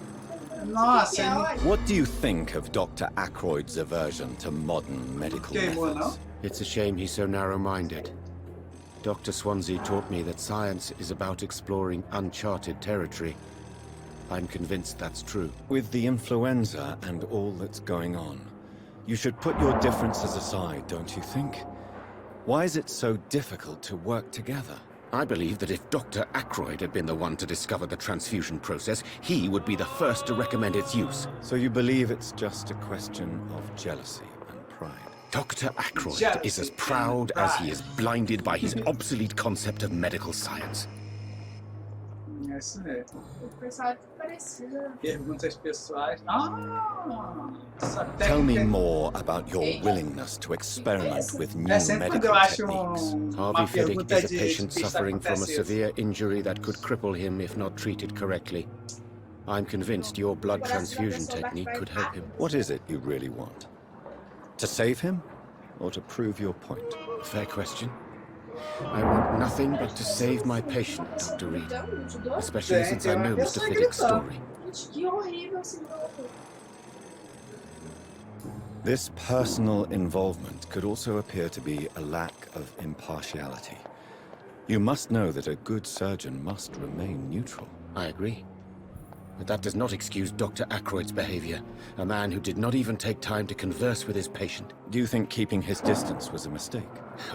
Nossa, What do you think of Dr. Ackroyd's aversion to modern medical methods? It's a shame he's so narrow-minded. Dr. Swansea taught me that science is about exploring uncharted territory. I'm convinced that's true. With the influenza and all that's going on, you should put your differences aside, don't you think? Why is it so difficult to work together? I believe that if Dr. Ackroyd had been the one to discover the transfusion process, he would be the first to recommend its use. So you believe it's just a question of jealousy and pride? Dr. Ackroyd is as proud as he is blinded by his obsolete concept of medical science. Isso mesmo. O pessoal é parecido. Perguntas pessoais. Essa Tell me técnica... more about your willingness to experiment with new sempre quando eu medical acho techniques. uma Harvey Fiddick pergunta is a de patient pista suffering from a acontece isso. severe injury that could cripple him if not treated correctly. I'm convinced your blood transfusion technique could help him. What is it you really want? To save him, or to prove your point? Fair question. I want nothing but to save my patient, Dr. Reed. Especially since I know Mr. Fiddick's story. Gente, que horrível esse jogo. This personal involvement could also appear to be a lack of impartiality. You must know that a good surgeon must remain neutral. I agree. But that does not excuse Dr. Ackroyd's behavior, a man who did not even take time to converse with his patient. Do you think keeping his distance was a mistake?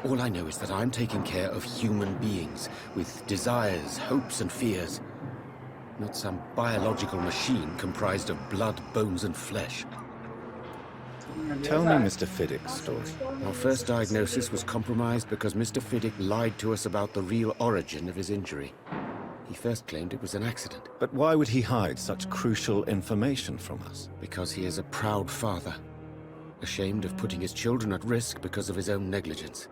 All I know is that I'm taking care of human beings, with desires, hopes and fears. Not some biological machine comprised of blood, bones and flesh. Tell me Mr. Fiddick's story. Our first diagnosis was compromised because Mr. Fiddick lied to us about the real origin of his injury. He first claimed it was an accident. But why would he hide such crucial information from us? Because he is a proud father, ashamed of putting his children at risk because of his own negligence.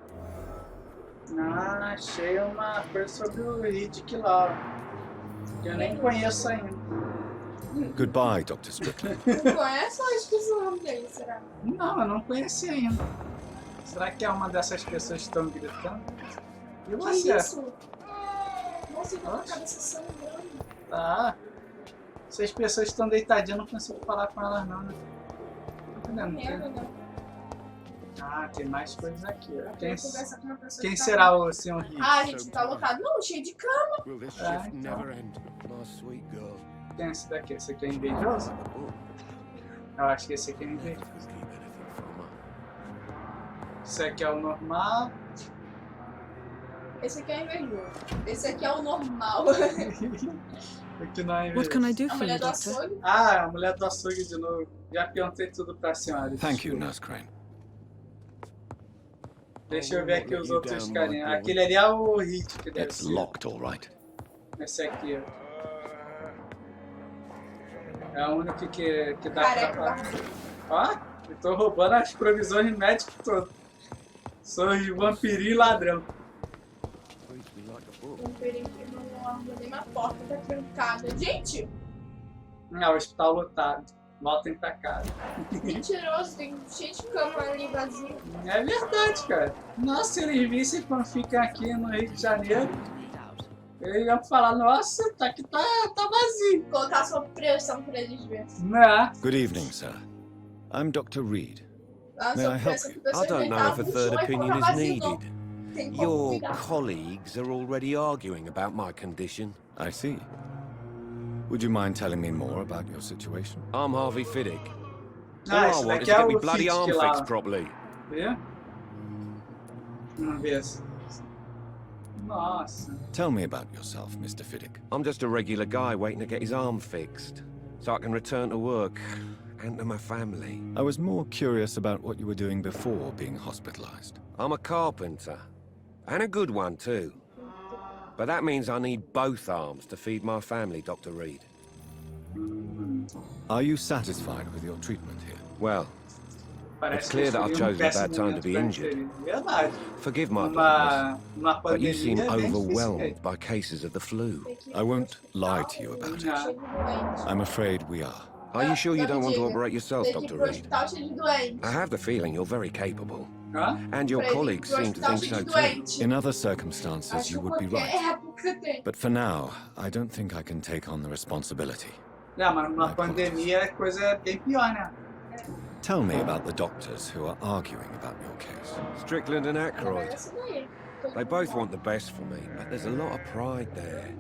Achei uma coisa sobre o Reed que lá, que eu nem conheço ainda. Goodbye, Dr. Strickland. Não conhece ou esqueci o nome dele, será? Não, eu não conheci ainda. Será que é uma dessas pessoas que estão gritando? E Que você? isso? Nossa, eu tô com a cabeça sangrando. Tá. Se as pessoas estão deitadinhas, eu não consigo falar com elas não, né? Tá vendo? Merda, não. Ah, tem mais coisas aqui. Ó. Quem será Quem será o senhor Hit? Ah, gente, tá lotado. Não, cheio de cama. Então. Quem é esse daqui? Esse aqui é invejoso? Eu acho que esse aqui é invejoso. Esse aqui é o normal. Esse aqui é invejoso. Esse aqui é o normal. Aqui não é What can I do A for mulher you, do Doctor? açougue. Ah, a mulher do açougue de novo. Já perguntei tudo pra senhora. Thank you, desculpa. Nurse Crane. Deixa eu ver aqui os outros carinhas. Aquele ali é o Hit que deve It's ser. locked, all right. Esse aqui, ó. É o único que dá Careca, pra... Ó, eu tô roubando as provisões de médico todo. Sou de vampirinho e ladrão. Um perigo que não arruma nem uma porta, tá trancada. Gente, Ah, o hospital lotado. Voltem pra casa. mentiroso, tem cheio de cama ali vazio. É verdade, cara. Nossa, se eles vissem quando ficam aqui no Rio de Janeiro, eles iam falar, nossa, tá aqui tá vazio. Colocar sua pressão pra eles verem. Não. Good evening, sir. I'm Dr. Reed. Ah, May sua I help pressão you? pra I don't know if a third opinion is needed. Tem como Your cuidar. colleagues are already arguing about my condition. I see. Would you mind telling me more about your situation? I'm Harvey Fiddick. All Ah, I esse want is daqui to é get me o bloody Fit arm lá. fixed properly. Vê? Vamos ver. Nossa. Tell me about yourself, Mr. Fiddick. I'm just a regular guy waiting to get his arm fixed, so I can return to work and to my family. I was more curious about what you were doing before being hospitalized. I'm a carpenter, and a good one too. But that means I need both arms to feed my family, Dr. Reed. Are you satisfied with your treatment here? Well, Parece it's clear that I've chosen a bad time to be injured. Verdade. Forgive my bluntness, Numa but you seem pandemia é bem overwhelmed difícil. by cases of the flu. I won't lie to you about it. Já. I'm afraid we are. Are you sure you don't want to Diga, operate yourself, tem que ir Dr. pro Reed? hospital cheio de doente. I have the feeling you're very capable. Hã? And your Pra ele ir colleagues pro seem to hospital think cheio so de too. doente. In other circumstances, Acho you que would be qualquer right. época tem. But for now, I don't think I can take on the responsibility. Não, mas numa pandemia a coisa é bem pior, né? Tell me about the doctors who are arguing about your case. Strickland and Agora Aykroyd. essa daí. They both want the best for me, but there's a lot of pride there.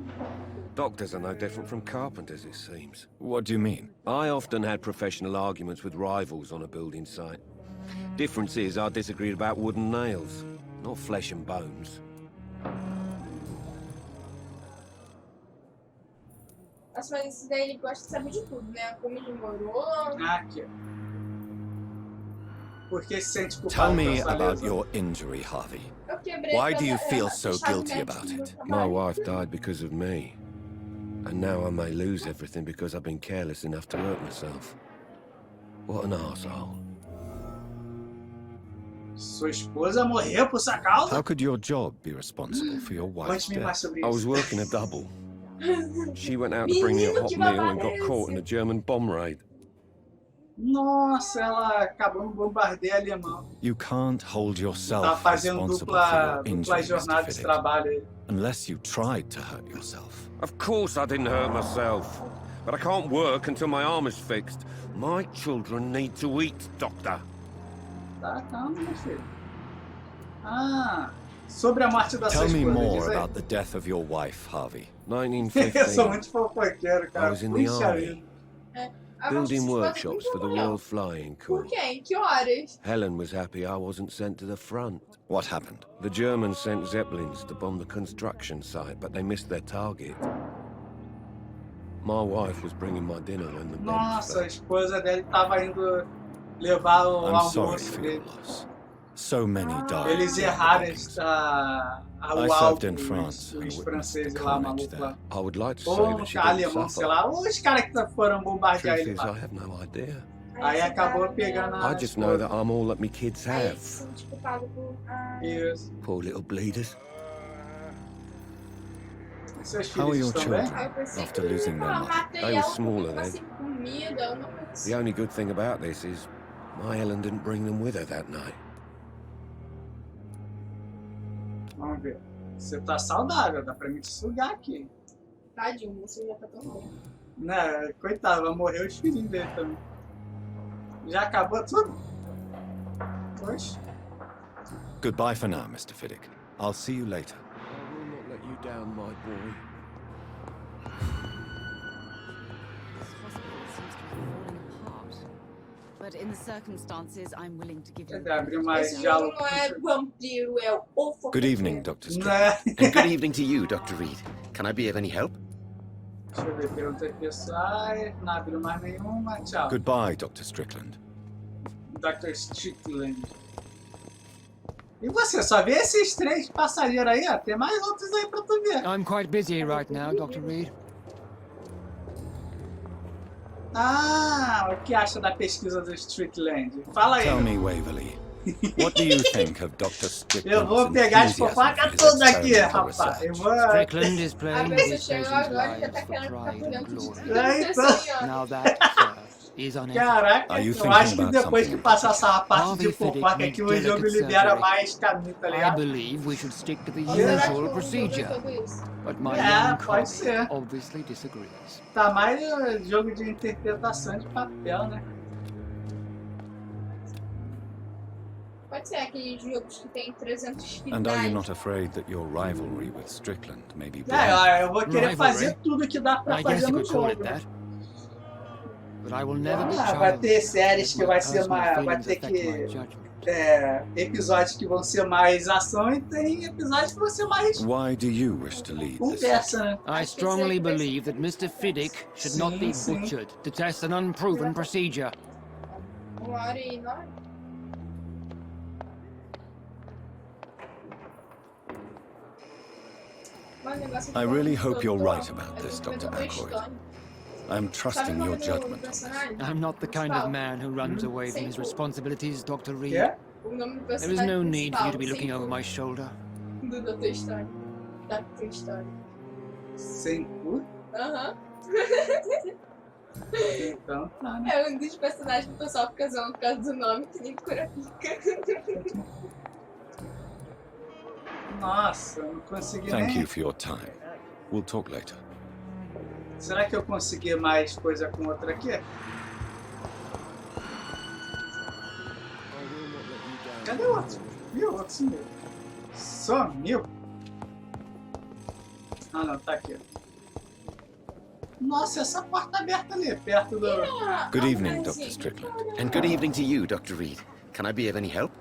Doctors are no different from carpenters, it seems. What do you mean? I often had professional arguments with rivals on a building site. Difference is I disagreed about wooden nails, not flesh and bones. Nossa, mas esse daí ele gosta de saber de tudo, né? Como ele morou. Aqui. Por que se sente culpado Tell me por essa about lesão? your injury, Harvey. Eu quebrei Why do you pela- feel so fechado guilty médico about no meu it? My trabalho. wife died because of me. And now I may lose everything because I've been careless enough to hurt myself. What an arsehole. Sua esposa morreu por sua causa? How could your job be responsible for your wife's Conte-me mais death? sobre I was isso. working a double. She went out to bring me a Menino, hot que meal and babado got é caught in a esse? German bomb raid. Nossa, ela acabou no bombardeio alemão. You can't hold Tá yourself fazendo responsible for your dupla injury, jornada Mr. de Fiddick, trabalho. unless you tried to hurt yourself. Of course I didn't hurt myself. But I can't work until my arm is fixed. My children need to eat, Doctor. Tá, calma, meu filho. Ah, sobre a morte da sua Tell me esposa, more diz aí. about the death of your wife, Harvey. Eu sou 1915. muito fofoqueiro, I cara. was in the Puxa army, vida. A building morte da workshops esposa for the morreu. World Flying Por Corps. quê? Em que horas? Helen was happy I wasn't sent to the front. What happened? The Germans sent Zeppelins to bomb the construction site, but they missed their target. My wife was bringing my dinner when the bombs Nossa, a fell. esposa dele tava indo levar o I'm sorry almoço for your dele. loss. So many died. Eles in the erraram bombings. o I served in álcool, France and os witnessed franceses the lá, carnage maluco lá. I would like to say Ou that she cara didn't alemão, sei suffer. lá. Ou os caras que foram bombardear Truth ele is, I lá. have no idea. Aí acabou pegando a I just know that I'm all that me kids Aí ele have. se sente culpado por... Isso. Poor little bleeders. E seus How are filhos your estão children? bem? Aí eu pensei After que losing their mother. matei They were ela porque smaller tava then. sem comida, uma coisa assim. The only good thing about this is my Helen didn't bring them with her that night. Vamos ver. Você tá saudável, dá pra me te sugar aqui. Tadinho, você já tá tão bem. Né, coitado, vai morrer os filhinhos dele também. Já acabou tudo? Oxe. Goodbye for now, Mr. Fiddick. I'll see you later. I will not let you down, my boy. This hospital seems to be falling apart. But in the circumstances, I'm willing to give you... Esse jogo não é vampiro, é o fofoqueiro. Good evening, Dr. Strickland. And good evening to you, Dr. Reed. Can I be of any help? Deixa eu ver, perguntas pessoais, não abriu mais nenhuma, tchau. Goodbye, Dr. Strickland. Dr. Strickland. E você, só vê esses 3 passageiros aí, ó. Tem mais outros aí pra tu ver. I'm quite busy right now, Dr. Reed. Ah, o que acha da pesquisa do Strickland? Fala aí. Tell me, Waverly, what do you think of Dr. Strickland's Eu vou pegar as fofocas todas aqui, rapaz. Eu vou... Strickland is A playing with pessoa his chegou patient's agora e já lives tá for querendo ficar pride por and dentro de glory. tudo que aconteceu aí, ó. Now that, sir, is unethical. Caraca, Are you eu thinking acho que about depois que something passar essa parte Harvey de Fiddick fofoca needs aqui, o jogo delicate libera surgery. mais caminho, tá I ligado? believe we should stick to the Ou será que usual o jogo é procedure. tudo isso? But my Yeah, young pode colleague ser. obviously disagrees. Tá mais jogo de interpretação de papel, né? Pode ser aqueles jogos que tem 300 And are you finais. not afraid that your rivalry with Strickland may be É, blind? ó, eu vou querer Rivalry? fazer tudo que dá pra I guess fazer you no could call it jogo. that. But I will never be Ah, vai ter childish. séries que My vai ser personal mais... Vai feelings ter affect my que... judgment. Episódios que vão ser mais ação e tem episódios que vão ser mais Why do you wish to lead this? conversa, né? I strongly believe that Mr. Fiddick should not be Sim. butchered to test an unproven procedure. 1h09. Mano, o negócio I é que really eu hope you're tô- right about eu this, tô Dr. vendo Ackroyd. história. I'm Sabe trusting o nome your do judgment on this. personagem? I'm not the kind of man who runs away from his Sim. responsibilities, Dr. Reed. É? O nome do There is personagem no need for you to be principal, looking over sim, my shoulder. do Doutor História. Da Doutor História. Sem cu? Aham. Então tá, né? É um dos personagens que o pessoal fica zoando por causa do nome, que nem cura pica. Nossa, eu não consegui Thank nem... you for your time. We'll talk later. Será que eu consegui mais coisa com outra aqui? Cadê o outro? Viu? O outro sumiu. Sumiu? Ah não, tá aqui. Nossa, essa porta aberta ali, perto do... Good evening, Dr. Strickland. And good evening to you, Dr. Reed. Can I be of any help?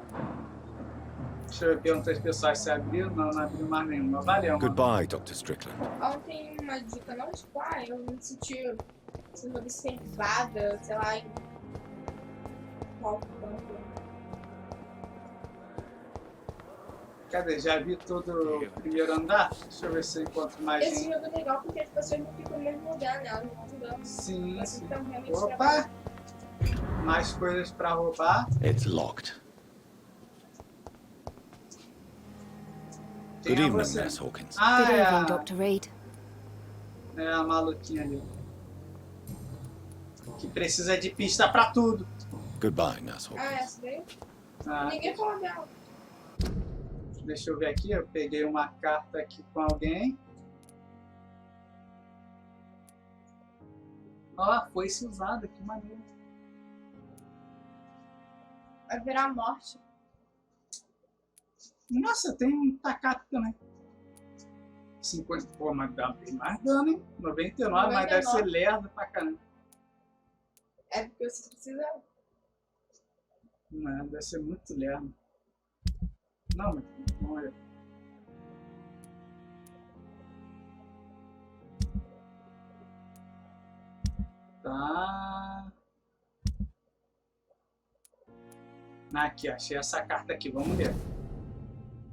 Deixa eu perguntar as pessoas se abriu. Não, não abriu mais nenhuma. Valeu, mano. Goodbye, Dr. Strickland. Ontem uma dica, não, tipo, eu me senti sendo observada, sei lá, em qual campo. Cadê? Já vi todo o primeiro andar? Deixa eu ver se eu encontro mais Esse um. jogo é legal porque as pessoas não ficam no mesmo lugar, né? Elas vão mudando. Sim, Elas sim. ficam realmente Opa! trabalhando. Mais coisas pra roubar. It's locked. Quem Good é evening, você? Nurse Hawkins. Ah, Good é evening, a, Dr. Reed. é a maluquinha ali. Que precisa de pista pra tudo. Goodbye, Nurse Ah, Hawkins. essa daí? Ah, Ninguém falou dela. deixa eu ver aqui. Eu peguei uma carta aqui com alguém. Ó, foi-se usada. Que maneiro. Vai virar morte. Nossa, tem um tacato também. 50. Pô, mas dá bem mais dano, hein? 99, mas deve ser lerdo pra caramba. É porque você precisa. Não, deve ser muito lerdo. Não, mas olha. Tá. Aqui, achei essa carta aqui, vamos ver.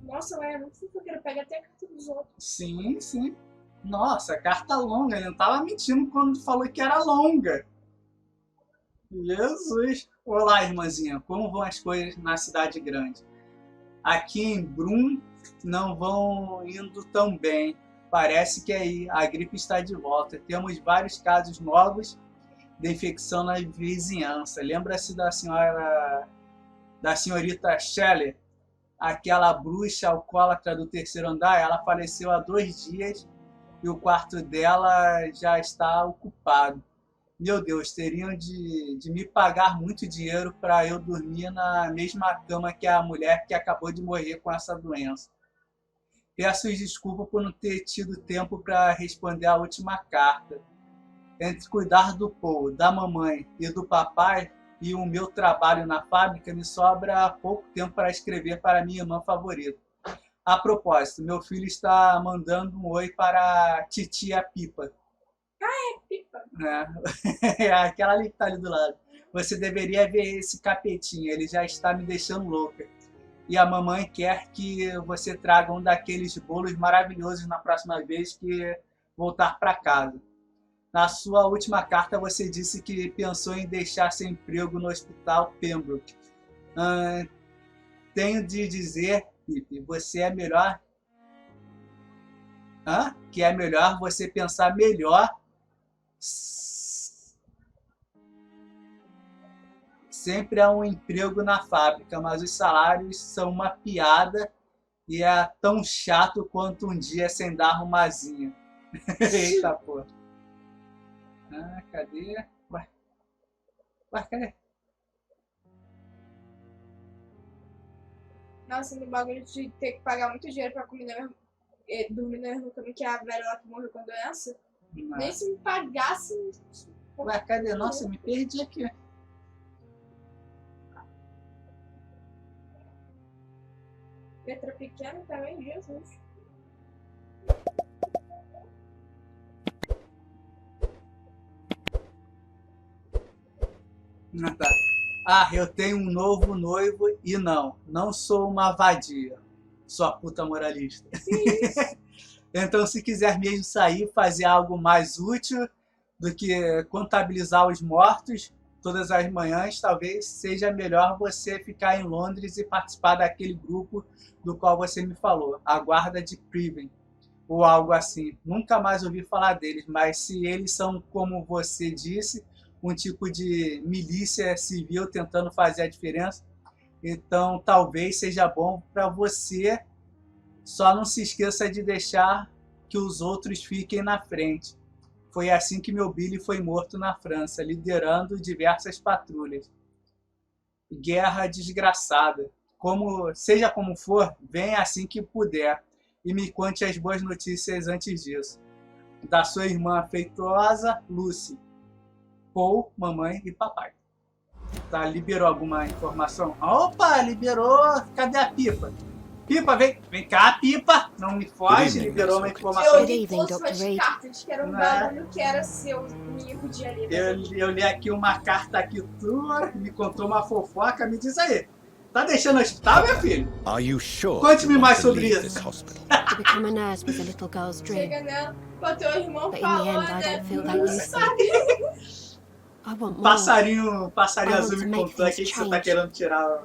Nossa, mas é muito fofoqueiro, pega até a carta dos outros. Sim, sim. Nossa, carta longa, ele não tava mentindo quando falou que era longa. Jesus! Olá, irmãzinha, como vão as coisas na cidade grande? Aqui em Brum não vão indo tão bem. Parece que aí a gripe está de volta. Temos vários casos novos de infecção na vizinhança. Lembra-se da senhorita Shelley? Aquela bruxa alcoólatra do terceiro andar? Ela faleceu há 2 dias e o quarto dela já está ocupado. Meu Deus, teriam de me pagar muito dinheiro para eu dormir na mesma cama que a mulher que acabou de morrer com essa doença. Peço desculpa por não ter tido tempo para responder a última carta. Entre cuidar do Paul, da mamãe e do papai e o meu trabalho na fábrica, me sobra pouco tempo para escrever para minha irmã favorita. A propósito, meu filho está mandando um oi para a titia Pipa. Ah, é Pipa? É aquela ali que está ali do lado. Você deveria ver esse capetinho, ele já está me deixando louca. E a mamãe quer que você traga um daqueles bolos maravilhosos na próxima vez que voltar para casa. Na sua última carta você disse que pensou em deixar seu emprego no hospital Pembroke. Tenho de dizer, Pipe, você é melhor... Que é melhor você pensar melhor... Sempre há um emprego na fábrica, mas os salários são uma piada e é tão chato quanto um dia sem dar arrumazinha. Eita porra. Cadê? Ué, cadê? Nossa, no bagulho de ter que pagar muito dinheiro pra dormir na mesma cama que a velha lá que morreu com doença. Não. Nem se me pagasse. Ué, cadê? Nossa, eu me perdi aqui. Letra pequena também, Jesus. Tá. Eu tenho um novo noivo e não sou uma vadia, sua puta moralista. Então, se quiser mesmo sair, fazer algo mais útil do que contabilizar os mortos todas as manhãs, talvez seja melhor você ficar em Londres e participar daquele grupo do qual você me falou, a Guarda de Priven, ou algo assim. Nunca mais ouvi falar deles, mas se eles são, como você disse, um tipo de milícia civil tentando fazer a diferença, então talvez seja bom para você. Só não se esqueça de deixar que os outros fiquem na frente. Foi assim que meu Billy foi morto na França, liderando diversas patrulhas. Guerra desgraçada. Seja como for, venha assim que puder e me conte as boas notícias antes disso. Da sua irmã afetuosa, Lucy. Paul, mamãe e papai. Tá, liberou alguma informação? Opa, liberou. Cadê a Pipa? Pipa, vem cá, Pipa. Não me foge, liberou uma informação. Eu li todas as cartas, que era um bagulho que era seu, ninguém podia ler. Eu li aqui uma carta aqui tua, me contou uma fofoca, me diz aí. Tá deixando o hospital, meu filho? Conte-me mais sobre isso. To become a nurse was a little girl's dream. Chega nela, o teu irmão But in the end, I don't feel that useful. I want more. Passarinho azul me contou aqui que você tá querendo tirar.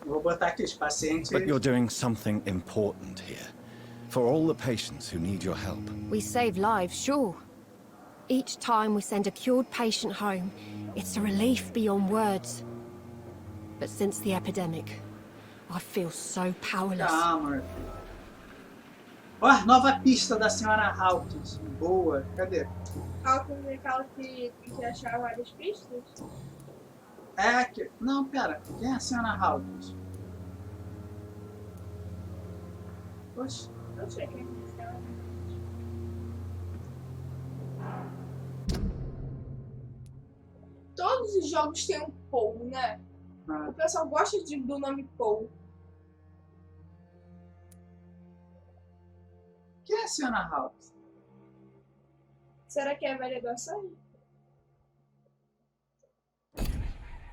Vou botar aqui os pacientes. But you're doing something important here. For all the patients who need your help. We save lives, sure. Each time we send a cured patient home, it's a relief beyond words. But since the epidemic, I feel so powerless. Calma. Ó, nova pista da senhora Hawkins. Boa. Cadê? Hawkins é aquela que tem que achar várias pistas? Não, pera. Quem é a senhora Hawkins? Poxa. Não sei quem é ela. Todos os jogos têm um Paul, né? O pessoal gosta do nome Paul. Quem é a senhora Hawkins? Será que é a velha do açaí?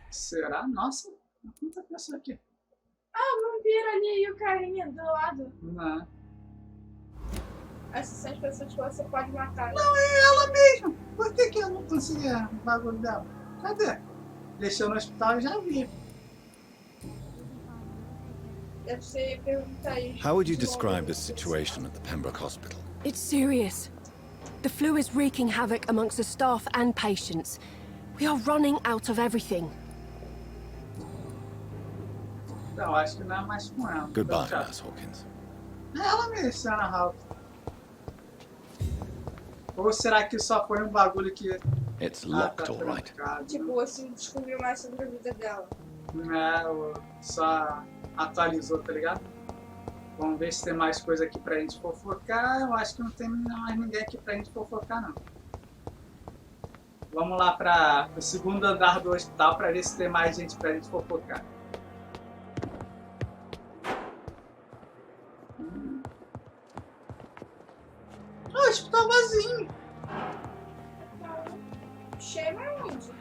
Será? Nossa, muita pessoa aqui. O vampiro ali e o carinha do lado. Não. Essas são as pessoas que você pode matar. Não, é ela mesmo. Por que eu não conseguia o bagulho dela? Cadê? Deixou no hospital e já vi. Deve ser pergunta aí. How would you describe the situation at the Pembroke Hospital? It's serious. The flu is wreaking havoc amongst the staff and patients. We are running out of everything. Não, acho que não é mais com ela. Goodbye, Nurse Hawkins. Ela mesmo, Ana Ralph. Ou será que só foi um bagulho que... It's locked, tá all right. trancado? Tipo, você descobriu mais sobre a vida dela. Só atualizou, tá ligado? Vamos ver se tem mais coisa aqui pra gente fofocar. Eu acho que não tem mais ninguém aqui pra gente fofocar, não. Vamos lá para o segundo andar do hospital pra ver se tem mais gente pra gente fofocar. O hospital vazio. Cheio aonde?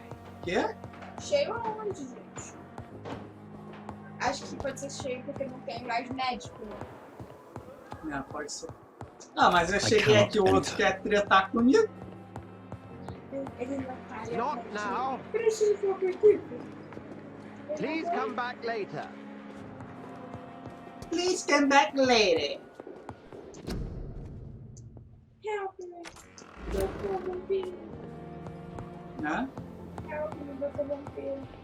Quê? Cheio aonde, gente? Acho que pode ser cheio porque não tem mais médico. Não, pode ser. Ah, mas eu cheguei aqui, o outro quer tretar comigo. Ele não tá. Not now. Preciso ir pra equipe. Please come back later. Please come back later. Help me. Doutor Vampiro. Hã? Help me, Doutor Vampiro.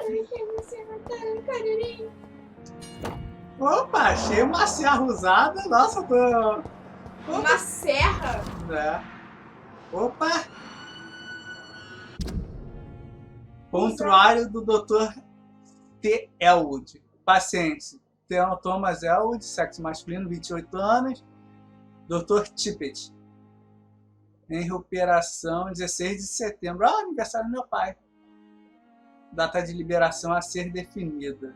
Eu quero você matar o canarinho. Opa, achei uma serra usada. Nossa, eu tô... Uma serra? É. Opa! Prontuário do Dr. T. Elwood. Paciente. Thomas Elwood, sexo masculino, 28 anos. Dr. Tippett. Em recuperação, 16 de setembro. Ah, aniversário do meu pai. Data de liberação a ser definida.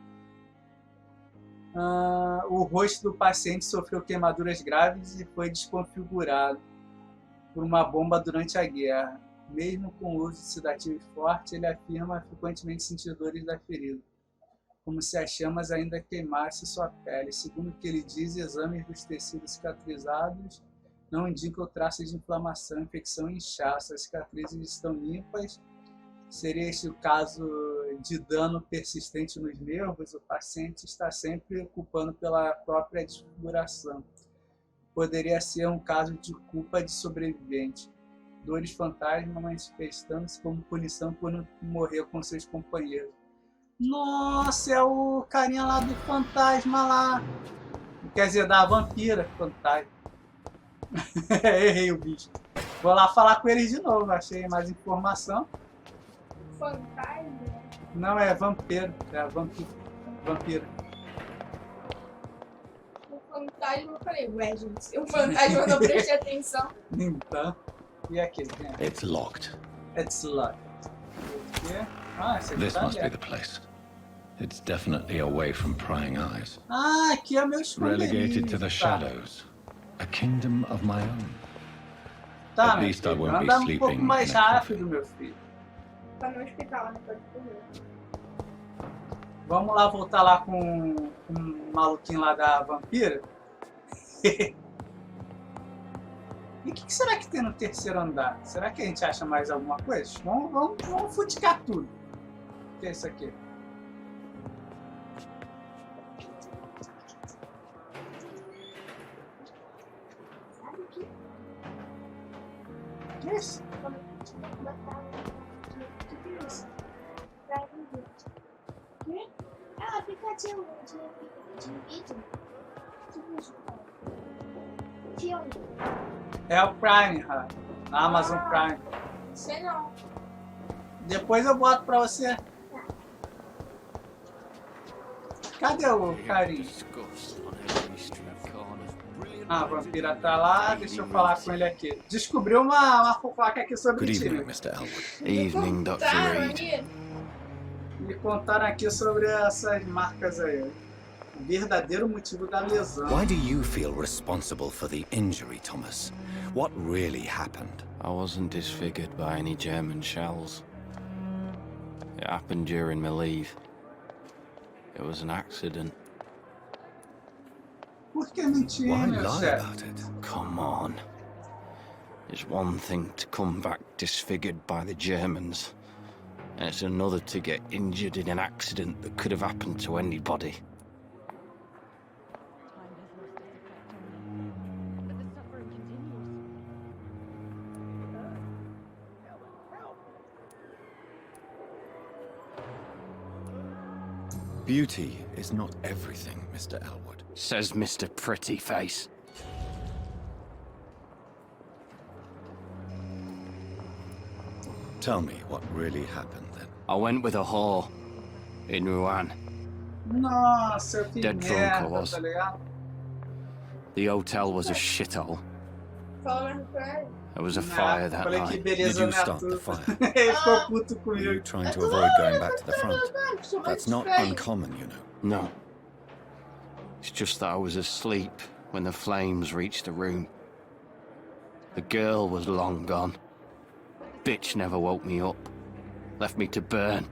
O rosto do paciente sofreu queimaduras graves e foi desconfigurado por uma bomba durante a guerra. Mesmo com o uso de sedativos fortes, ele afirma frequentemente sentir dores da ferida, como se as chamas ainda queimassem sua pele. Segundo o que ele diz, exames dos tecidos cicatrizados não indicam traços de inflamação, infecção e inchaço. As cicatrizes estão limpas. Seria este o caso de dano persistente nos nervos? O paciente está sempre culpando pela própria desfiguração. Poderia ser um caso de culpa de sobrevivente. Dores fantasma manifestando-se como punição por não morrer com seus companheiros. Nossa, é o carinha lá do fantasma lá. Quer dizer, da vampira fantasma. Errei o bicho. Vou lá falar com eles de novo. Achei mais informação. Fantasma? Não, é vampiro. É vampiro. O fantasma, eu falei, ué, gente, o fantasma não preste atenção. Então, e aqui? It's locked. It's locked. Ah, esse aqui This tá must be aberto. the place. It's definitely away from prying eyes. Ah, aqui é meu esconderijo. Relegated to the shadows. A kingdom of my own. Tá, At meu least I filho, won't be anda um sleeping pouco mais in a rápido, meu filho. Tá no hospital, não pode correr. Vamos lá voltar lá com um maluquinho lá da vampira. E o que será que tem no terceiro andar? Será que a gente acha mais alguma coisa? Vamos futicar tudo. O que é isso aqui? Sabe o que? O que é isso? O que é isso? Pra vídeo. O quê? É um aplicativo de vídeo. Tipo isso. Filme. É o Prime, a Amazon Prime. Sei não. Depois eu boto pra você. Cadê o carinha? Ah, a vampira tá lá, deixa eu falar com ele aqui. Descobriu uma fofoca aqui sobre Good ti. evening, Mr. Elwood. Evening, Dr. Reed. Me contaram aqui sobre essas marcas aí. O verdadeiro motivo da lesão. Why do you feel responsible for the injury, Thomas? What really happened? I wasn't disfigured by any German shells. It happened during my leave. It was an accident. Por que mentir, Why meu lie chefe? about it? Come on. It's one thing to come back disfigured by the Germans, and it's another to get injured in an accident that could have happened to anybody. Beauty is not everything, Mr. Elwood. Says Mr. Pretty Face. Tell me what really happened then. I went with a whore in Rouen. Nossa, eu fiz Dead drunk I merda, was. tá ligado? The hotel was a shithole. Fala mais pra ele. There was a fire that Falei que night. beleza, Did you né, start the tudo. fire? Ele ficou puto Were you comigo. trying to avoid going back to the front? That's not uncommon, you know. No. It's just that I was asleep when the flames reached the room. The girl was long gone. Bitch never woke me up. Left me to burn.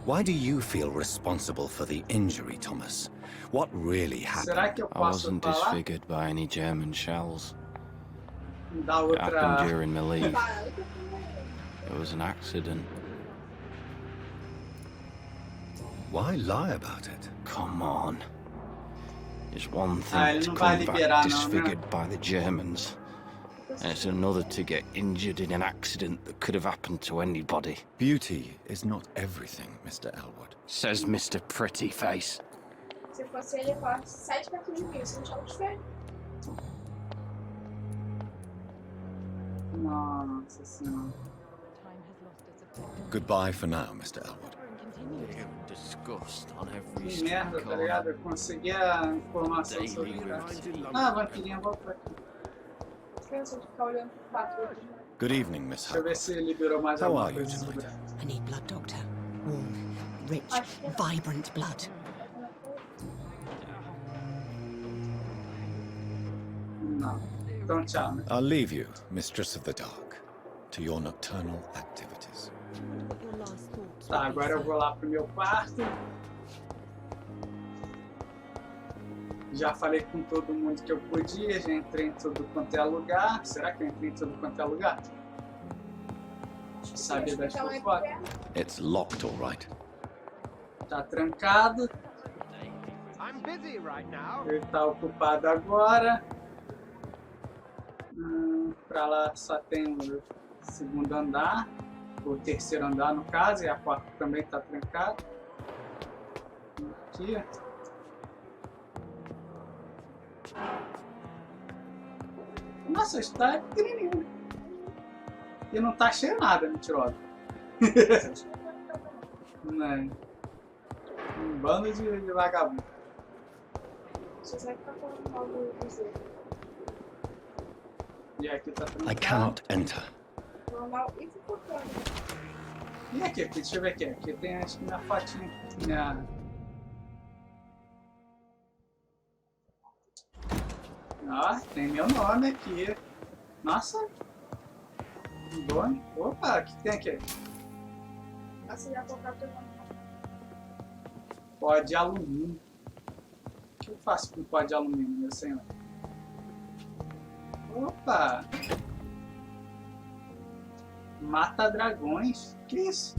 Why do you feel responsible for the injury, Thomas? What really happened? Será que eu I posso wasn't falar? disfigured by any German shells. Da It happened outra... during my leave. It was an accident. Why lie about it? Come on. It's one Ah, thing ele to não vai come back liberar, não, né? disfigured by the Germans. And it's another to get injured in an accident that could have happened to anybody. Beauty is not everything, Mr. Elwood. Says Mr. Pretty Face. Se fosse ele, eu falasse, sai de perto de mim, você não chama de fé. Nossa senhora. Goodbye for now, Mr. Elwood. Disgust on every Que merda, tá ligado? Eu consegui a informação sobre isso. Ah, vampirinha, volta pra aqui. Cansa de ficar olhando pro quadro. Good evening, Miss Deixa eu ver Howard. se liberou mais How alguma are you coisa. tonight? I need blood, Doctor. Warm, rich, vibrant blood. Não. Então tchau, né? I'll leave you, Mistress of the Dark, to your nocturnal activities. Tá, agora eu vou lá pro meu quarto. Já falei com todo mundo que eu podia, já entrei em tudo quanto é lugar. Será que eu entrei em tudo quanto é lugar? Deixa eu saber das fofocas. It's locked, all right. Tá trancado. I'm busy right now. Ele tá ocupado agora. Pra lá só tem o segundo andar. O terceiro andar, no caso, e a porta também tá trancada. Aqui. Nossa, está pequenininho. E não tá cheio nada, mentirosa. Não é. Um bando de vagabundo. Você vai ficar falando mal do Zé. E aqui tá trancado. I cannot enter. Normal e fofocando. E aqui, deixa eu ver aqui. Aqui tem acho que minha fotinha. Minha... Ó, tem meu nome aqui. Nossa. Bom. Opa, o que tem aqui? Você já colocar o teu nome. Pó de alumínio. O que eu faço com pó de alumínio, meu senhor? Opa! Mata dragões. Que isso?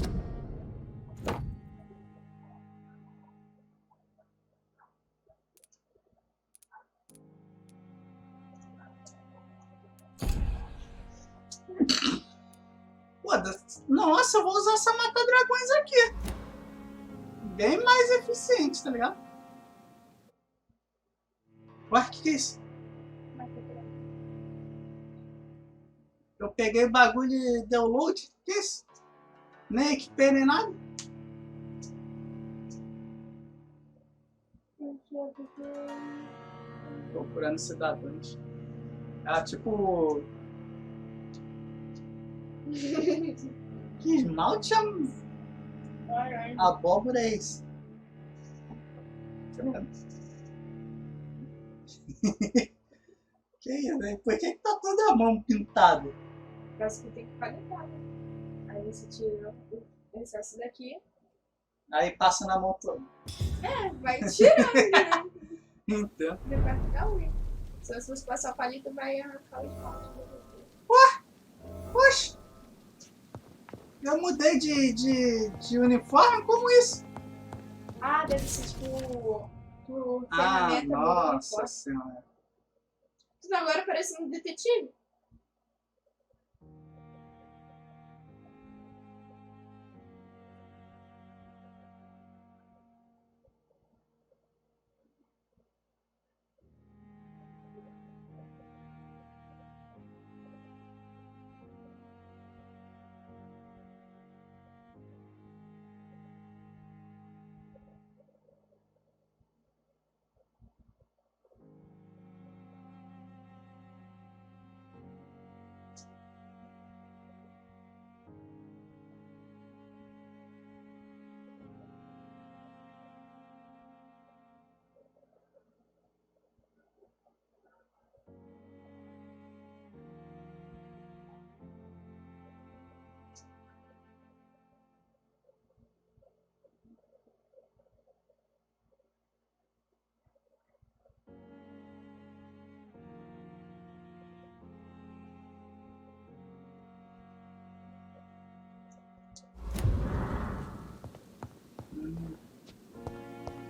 Nossa, eu vou usar essa mata dragões aqui. Bem mais eficiente, tá ligado? Ué, o que é isso? Eu peguei o bagulho de download. O que é isso? Nem equipei nem nada. Procurando cidadãos. Ah, tipo... Que esmalte abóbora é esse? Que isso, né? Por que tá toda a mão pintada? Parece que tem que ficar limpada. Aí você tira o excesso daqui. Aí passa na mão toda. É, vai tirando, né? Então. Depois vai ficar ruim. Se você passar o palito, vai arrancar o esmalte. Ué? Oxe! Eu mudei de uniforme? Como isso? Ah, deve ser tipo... por Ah, ferramenta. nossa senhora. Tu tá agora parecendo um detetive.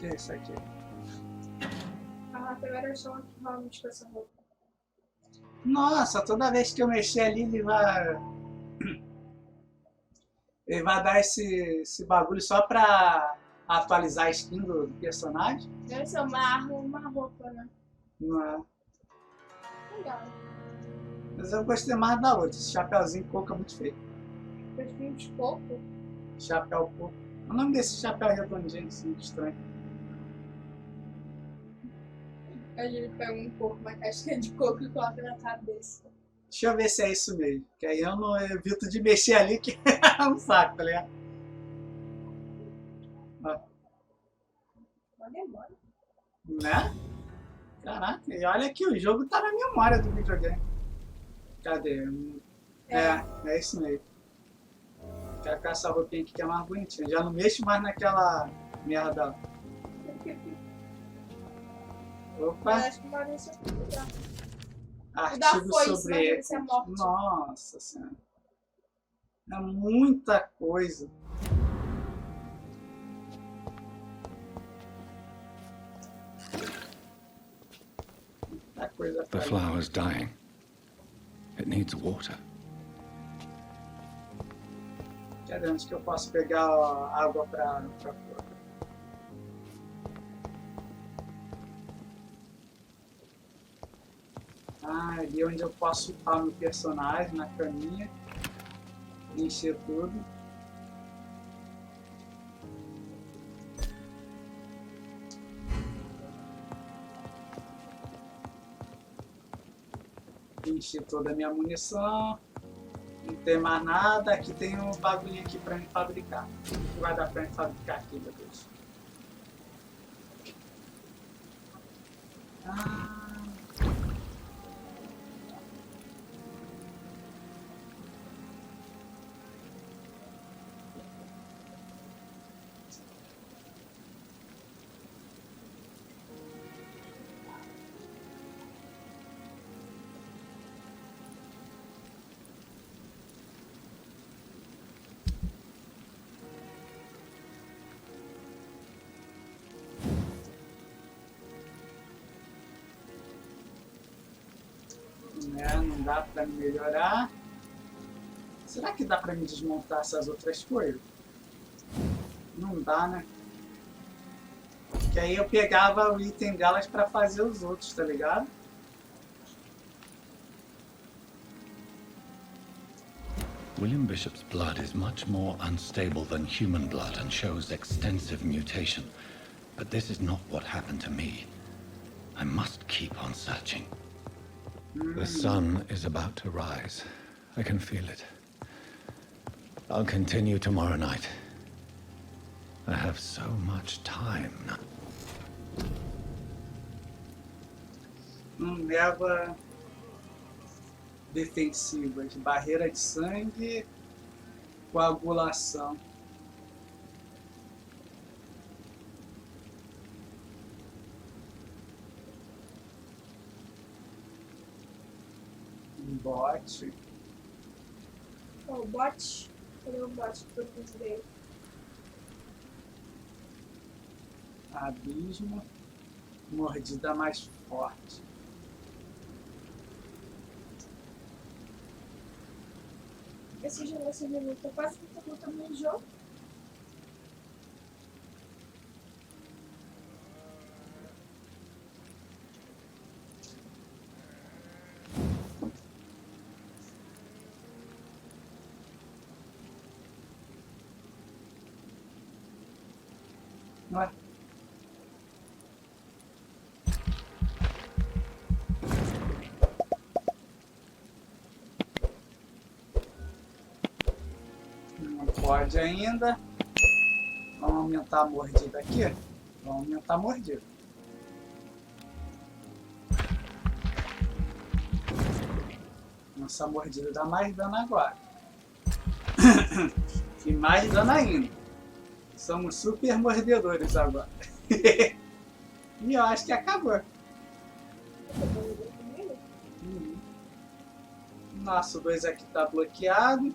que é isso aqui? Ah, agora eu só realmente com essa roupa. Nossa, toda vez que eu mexer ali, ele vai dar esse bagulho só pra atualizar a skin do personagem? Deve ser uma roupa, né? Não é. Legal. Mas eu gostei mais da outra. Esse chapéuzinho coco é muito feio. Perfil de coco? Chapéu coco. O nome desse chapéu redondinho, assim, estranho. Aí ele pega um coco, uma casquinha de coco e coloca na cabeça. Deixa eu ver se é isso mesmo. Que aí eu não evito de mexer ali, que é um saco, tá ligado? Ó. Uma demora. Né? Caraca, e olha que o jogo tá na memória do videogame. Cadê? É isso mesmo. Quero com essa roupinha aqui que é mais bonitinha. Já não mexo mais naquela merda. Opa! Eu acho que vai ver se eu pegar. Artigo sobre ele. Nossa senhora. É muita coisa. Muita coisa. The flower's dying. It needs water. Cadê onde que eu posso pegar água pra flor? Ah, ali onde eu posso upar meu personagem, na caminha. Encher tudo. Encher toda a minha munição. Não tem mais nada. Aqui tem um bagulho aqui pra me fabricar. O que vai dar pra me fabricar aqui, meu Deus? Não dá pra me melhorar. Será que dá pra me desmontar essas outras coisas? Não dá, né? Porque aí eu pegava o item delas pra fazer os outros, tá ligado? William Bishop's blood is much more unstable than human blood and shows extensive mutation. But this is not what happened to me. I must keep on searching. The sun is about to rise. I can feel it. I'll continue tomorrow night. I have so much time now. Leva defensivas, barreira de sangue, coagulação. Bot. O bot? Cadê o bot que eu fiz dele? Abismo. Mordida mais forte. Esse jogo assim de luta, quase que tô lutando no jogo. Ué. Não pode ainda. Vamos aumentar a mordida aqui. Vamos aumentar a mordida. Nossa mordida dá mais dano agora. E mais dano ainda. Somos super mordedores agora. E eu acho que acabou. Nosso 2 aqui tá bloqueado.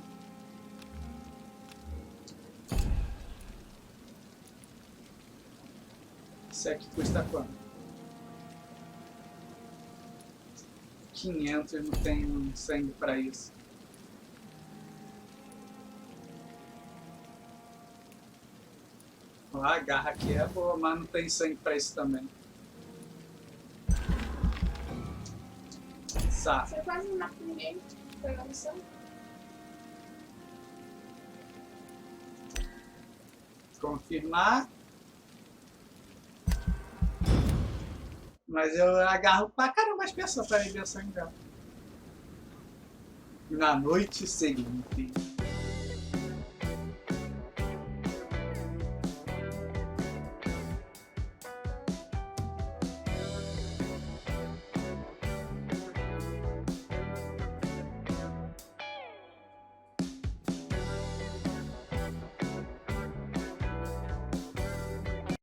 Esse aqui custa quanto? 500, eu não tenho sangue para isso. Ó, a garra aqui é boa, mas não tem sangue para isso também. Saco. Você quase não mata ninguém. Pegou a missão. Confirmar. Mas eu agarro pra caramba as pessoas para ver o sangue dela. Na noite seguinte.